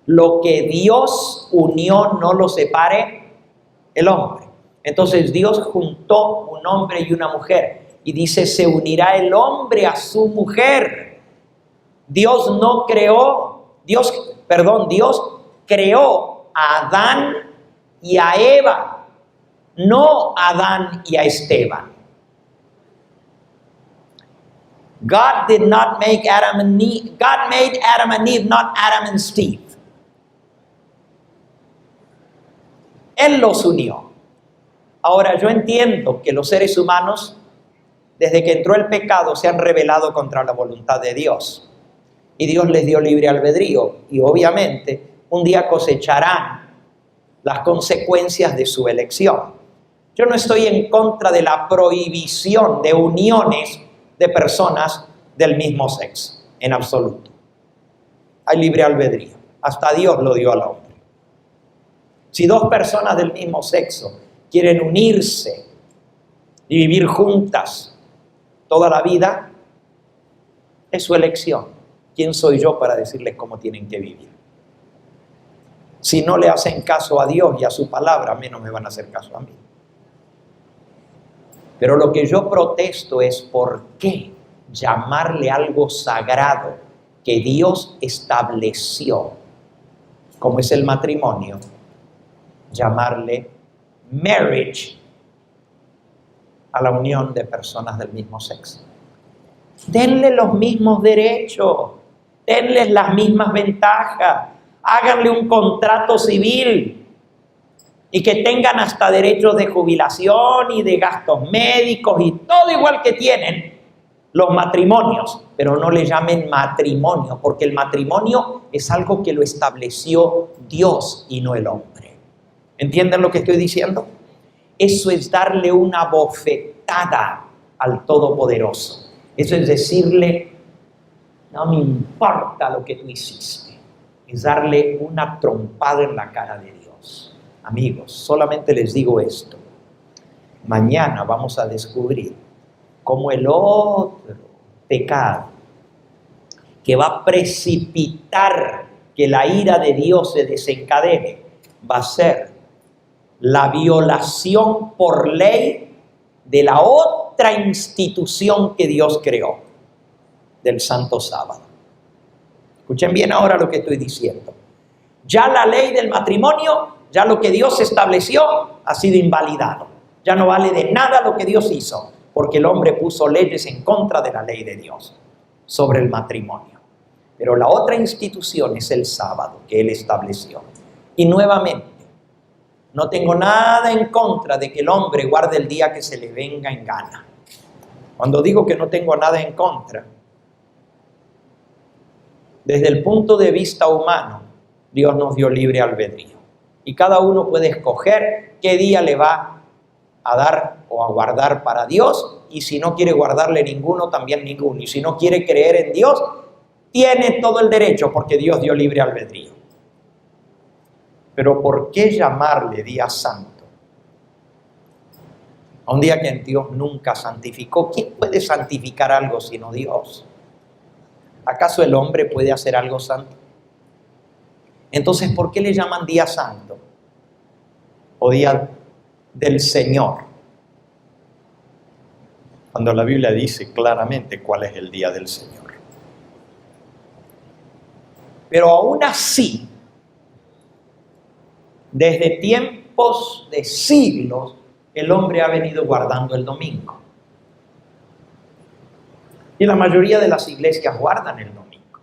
Lo que Dios unió no lo separe el hombre. Entonces Dios juntó un hombre y una mujer. Y dice, se unirá el hombre a su mujer. Dios creó a Adán y a Eva, no a Adán y a Esteban. God did not make Adam and Eve. God made Adam and Eve, not Adam and Steve. Él los unió. Ahora yo entiendo que los seres humanos, desde que entró el pecado, se han rebelado contra la voluntad de Dios. Y Dios les dio libre albedrío. Y obviamente, un día cosecharán las consecuencias de su elección. Yo no estoy en contra de la prohibición de uniones de personas del mismo sexo, en absoluto. Hay libre albedrío. Hasta Dios lo dio al hombre. Si dos personas del mismo sexo quieren unirse y vivir juntas toda la vida, es su elección. ¿Quién soy yo para decirles cómo tienen que vivir? Si no le hacen caso a Dios y a su palabra, menos me van a hacer caso a mí. Pero lo que yo protesto es por qué llamarle algo sagrado que Dios estableció, como es el matrimonio, llamarle marriage a la unión de personas del mismo sexo. Denle los mismos derechos, denles las mismas ventajas. háganle un contrato civil y que tengan hasta derechos de jubilación y de gastos médicos y todo igual que tienen los matrimonios, pero no le llamen matrimonio, porque el matrimonio es algo que lo estableció Dios y no el hombre. ¿Entienden lo que estoy diciendo? Eso es darle una bofetada al Todopoderoso. Eso es decirle, no me importa lo que tú hiciste. Es darle una trompada en la cara de Dios. Amigos, solamente les digo esto. Mañana vamos a descubrir cómo el otro pecado que va a precipitar que la ira de Dios se desencadene va a ser la violación por ley de la otra institución que Dios creó, del Santo Sábado. Escuchen bien ahora lo que estoy diciendo. Ya la ley del matrimonio, ya lo que Dios estableció, ha sido invalidado. Ya no vale de nada lo que Dios hizo, porque el hombre puso leyes en contra de la ley de Dios sobre el matrimonio. Pero la otra institución es el sábado que Él estableció. Y nuevamente, no tengo nada en contra de que el hombre guarde el día que se le venga en gana. Cuando digo que no tengo nada en contra, desde el punto de vista humano, Dios nos dio libre albedrío. Y cada uno puede escoger qué día le va a dar o a guardar para Dios. Y si no quiere guardarle ninguno, también ninguno. Y si no quiere creer en Dios, tiene todo el derecho porque Dios dio libre albedrío. Pero ¿por qué llamarle día santo a un día que Dios nunca santificó? ¿Quién puede santificar algo sino Dios? ¿Acaso el hombre puede hacer algo santo? Entonces, ¿por qué le llaman día santo? O día del Señor. Cuando la Biblia dice claramente cuál es el día del Señor. Pero aún así, desde tiempos de siglos, el hombre ha venido guardando el domingo. Y la mayoría de las iglesias guardan el domingo.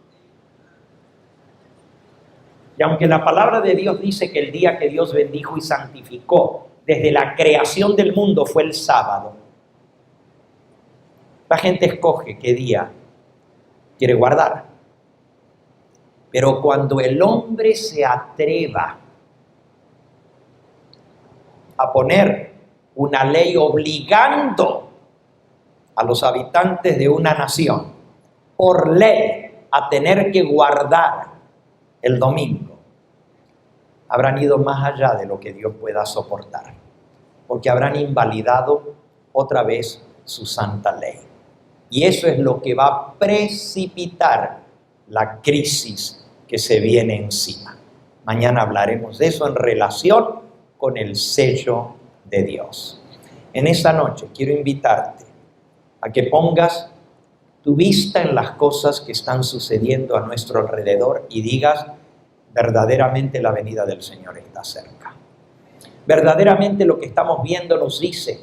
Y aunque la palabra de Dios dice que el día que Dios bendijo y santificó desde la creación del mundo fue el sábado, la gente escoge qué día quiere guardar. Pero cuando el hombre se atreva a poner una ley obligando a los habitantes de una nación por ley a tener que guardar el domingo, habrán ido más allá de lo que Dios pueda soportar, porque habrán invalidado otra vez su santa ley. Y eso es lo que va a precipitar la crisis que se viene encima. Mañana hablaremos de eso en relación con el sello de Dios. En esta noche quiero invitarte a que pongas tu vista en las cosas que están sucediendo a nuestro alrededor y digas, verdaderamente la venida del Señor está cerca. Verdaderamente lo que estamos viendo nos dice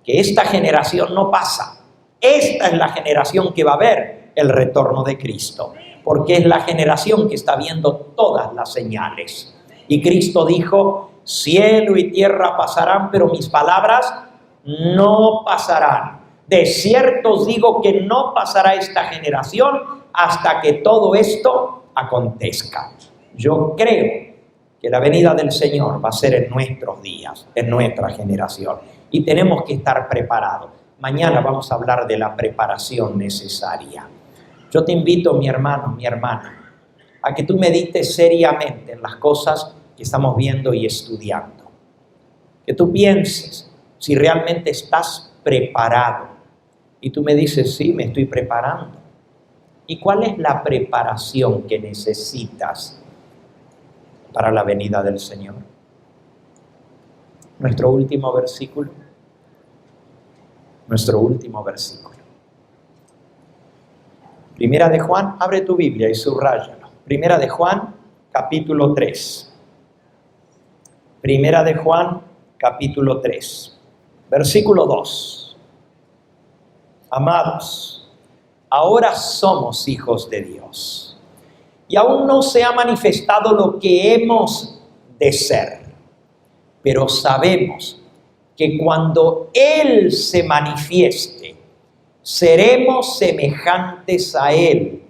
que esta generación no pasa. Esta es la generación que va a ver el retorno de Cristo, porque es la generación que está viendo todas las señales. Y Cristo dijo, cielo y tierra pasarán, pero mis palabras no pasarán. De cierto os digo que no pasará esta generación hasta que todo esto acontezca. Yo creo que la venida del Señor va a ser en nuestros días, en nuestra generación. Y tenemos que estar preparados. Mañana vamos a hablar de la preparación necesaria. Yo te invito, mi hermano, mi hermana, a que tú medites seriamente en las cosas que estamos viendo y estudiando. Que tú pienses si realmente estás preparado. Y tú me dices, sí, me estoy preparando. ¿Y cuál es la preparación que necesitas para la venida del Señor? Nuestro último versículo. Nuestro último versículo. Primera de Juan, abre tu Biblia y subráyalo. Primera de Juan, capítulo 3. Primera de Juan, capítulo 3. Versículo 2. Amados, ahora somos hijos de Dios. y aún no se ha manifestado lo que hemos de ser. Pero sabemos que cuando Él se manifieste, seremos semejantes a Él,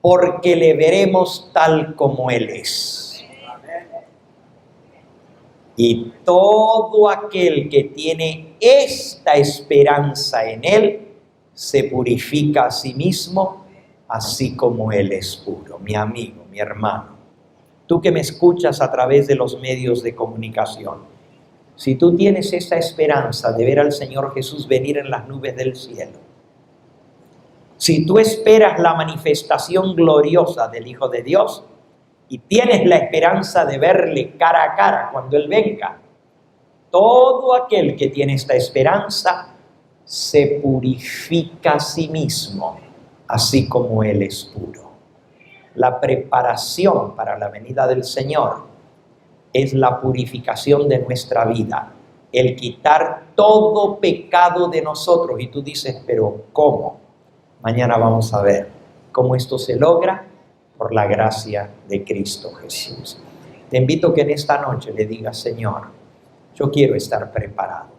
porque le veremos tal como Él es. Y todo aquel que tiene esta esperanza en Él, se purifica a sí mismo, así como Él es puro. Mi amigo, mi hermano, tú que me escuchas a través de los medios de comunicación, si tú tienes esa esperanza de ver al Señor Jesús venir en las nubes del cielo, si tú esperas la manifestación gloriosa del Hijo de Dios y tienes la esperanza de verle cara a cara cuando Él venga, todo aquel que tiene esta esperanza se purifica a sí mismo, así como Él es puro. La preparación para la venida del Señor es la purificación de nuestra vida, el quitar todo pecado de nosotros. Y tú dices, pero ¿cómo? Mañana vamos a ver cómo esto se logra por la gracia de Cristo Jesús. Te invito que en esta noche le digas, Señor, yo quiero estar preparado.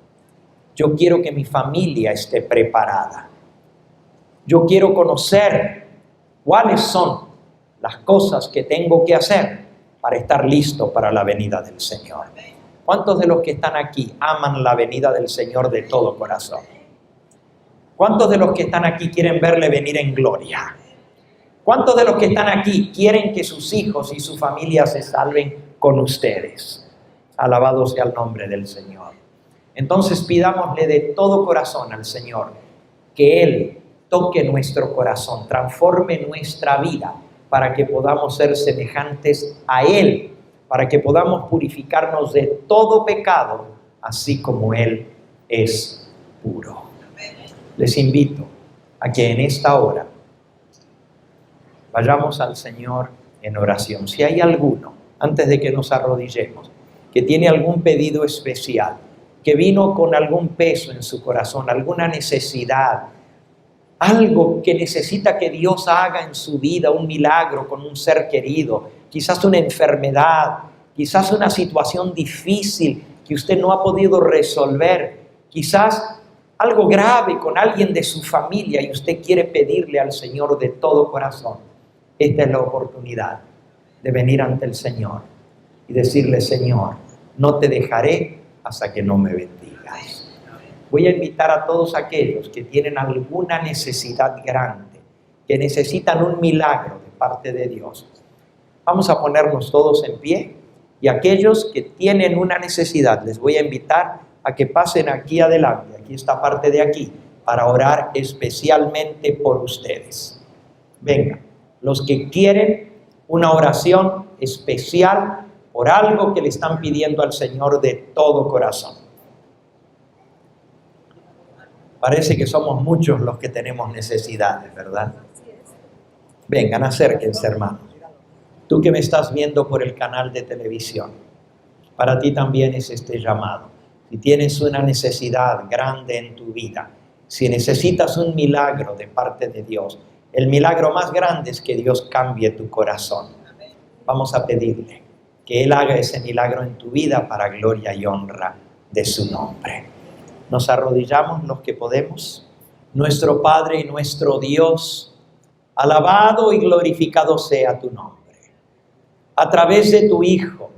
Yo quiero que mi familia esté preparada. Yo quiero conocer cuáles son las cosas que tengo que hacer para estar listo para la venida del Señor. ¿Cuántos de los que están aquí aman la venida del Señor de todo corazón? ¿Cuántos de los que están aquí quieren verle venir en gloria? ¿Cuántos de los que están aquí quieren que sus hijos y su familia se salven con ustedes? Alabado sea el nombre del Señor. Entonces pidámosle de todo corazón al Señor que Él toque nuestro corazón, transforme nuestra vida para que podamos ser semejantes a Él, para que podamos purificarnos de todo pecado, así como Él es puro. Les invito a que en esta hora vayamos al Señor en oración. Si hay alguno, antes de que nos arrodillemos, que tiene algún pedido especial, que vino con algún peso en su corazón, alguna necesidad, algo que necesita que Dios haga en su vida, un milagro con un ser querido, quizás una enfermedad, quizás una situación difícil que usted no ha podido resolver, quizás algo grave con alguien de su familia y usted quiere pedirle al Señor de todo corazón. Esta es la oportunidad de venir ante el Señor y decirle, Señor, no te dejaré hasta que no me bendigas. Voy a invitar a todos aquellos que tienen alguna necesidad grande, que necesitan un milagro de parte de Dios. Vamos a ponernos todos en pie y aquellos que tienen una necesidad, les voy a invitar a que pasen aquí adelante, aquí esta parte de aquí, para orar especialmente por ustedes. Venga, los que quieren una oración especial por algo que le están pidiendo al Señor de todo corazón. Parece que somos muchos los que tenemos necesidades, ¿verdad? Vengan, acérquense, hermanos. Tú que me estás viendo por el canal de televisión, para ti también es este llamado. Si tienes una necesidad grande en tu vida, si necesitas un milagro de parte de Dios, el milagro más grande es que Dios cambie tu corazón. Vamos a pedirle que Él haga ese milagro en tu vida para gloria y honra de su nombre. Nos arrodillamos los que podemos. Nuestro Padre y nuestro Dios, alabado y glorificado sea tu nombre. A través de tu Hijo,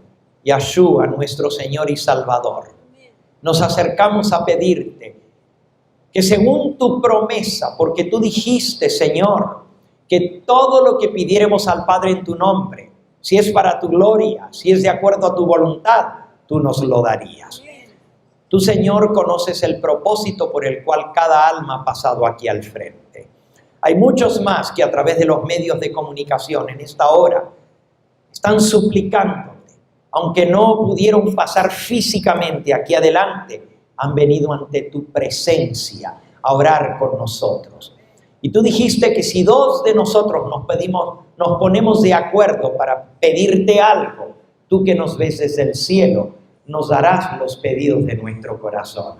Yahshua, nuestro Señor y Salvador, nos acercamos a pedirte que según tu promesa, porque tú dijiste, Señor, que todo lo que pidiéramos al Padre en tu nombre, si es para tu gloria, si es de acuerdo a tu voluntad, tú nos lo darías. Tú, Señor, conoces el propósito por el cual cada alma ha pasado aquí al frente. Hay muchos más que a través de los medios de comunicación en esta hora están suplicándote, aunque no pudieron pasar físicamente aquí adelante, han venido ante tu presencia a orar con nosotros. Y tú dijiste que si dos de nosotros nos ponemos de acuerdo para pedirte algo, tú que nos ves desde el cielo, nos darás los pedidos de nuestro corazón.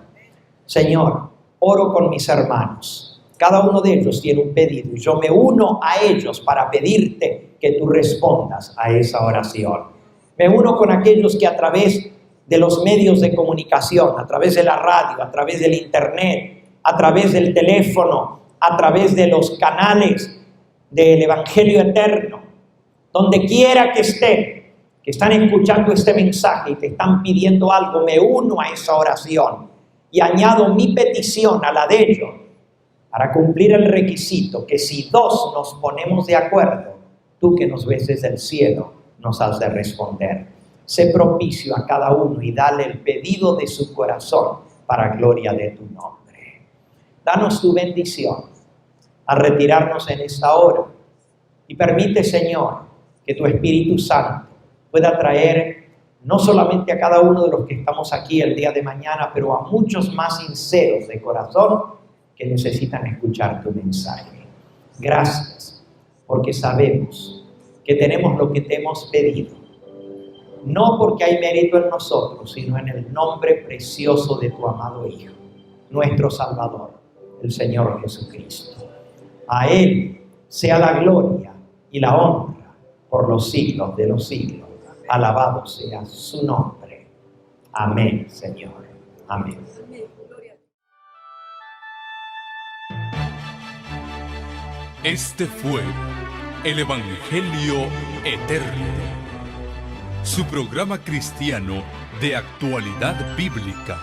Señor, oro con mis hermanos Cada uno de ellos tiene un pedido y yo me uno a ellos para pedirte que tú respondas a esa oración. Me uno con aquellos que a través de los medios de comunicación, a través de la radio, a través del internet, a través del teléfono, a través de los canales del Evangelio Eterno, donde quiera que estén, que están escuchando este mensaje y te están pidiendo algo, me uno a esa oración y añado mi petición a la de ellos para cumplir el requisito que si dos nos ponemos de acuerdo, tú que nos ves desde el cielo nos has de responder. Sé propicio a cada uno y dale el pedido de su corazón para gloria de tu nombre. Danos tu bendición al retirarnos en esta hora y permite, Señor, que tu Espíritu Santo pueda traer no solamente a cada uno de los que estamos aquí el día de mañana, pero a muchos más sinceros de corazón que necesitan escuchar tu mensaje. Gracias, porque sabemos que tenemos lo que te hemos pedido, no porque hay mérito en nosotros, sino en el nombre precioso de tu amado Hijo, nuestro Salvador, el Señor Jesucristo. A Él sea la gloria y la honra por los siglos de los siglos. Alabado sea su nombre. Amén, Señor. Amén. Este fue el Evangelio Eterno, su programa cristiano de actualidad bíblica,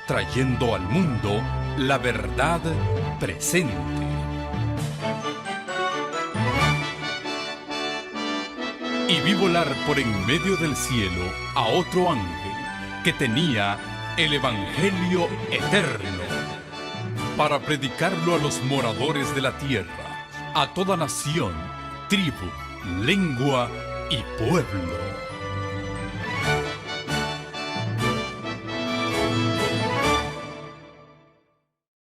trayendo al mundo la verdad presente. Y vi volar por en medio del cielo a otro ángel que tenía el Evangelio Eterno para predicarlo a los moradores de la tierra, a toda nación, tribu, lengua y pueblo.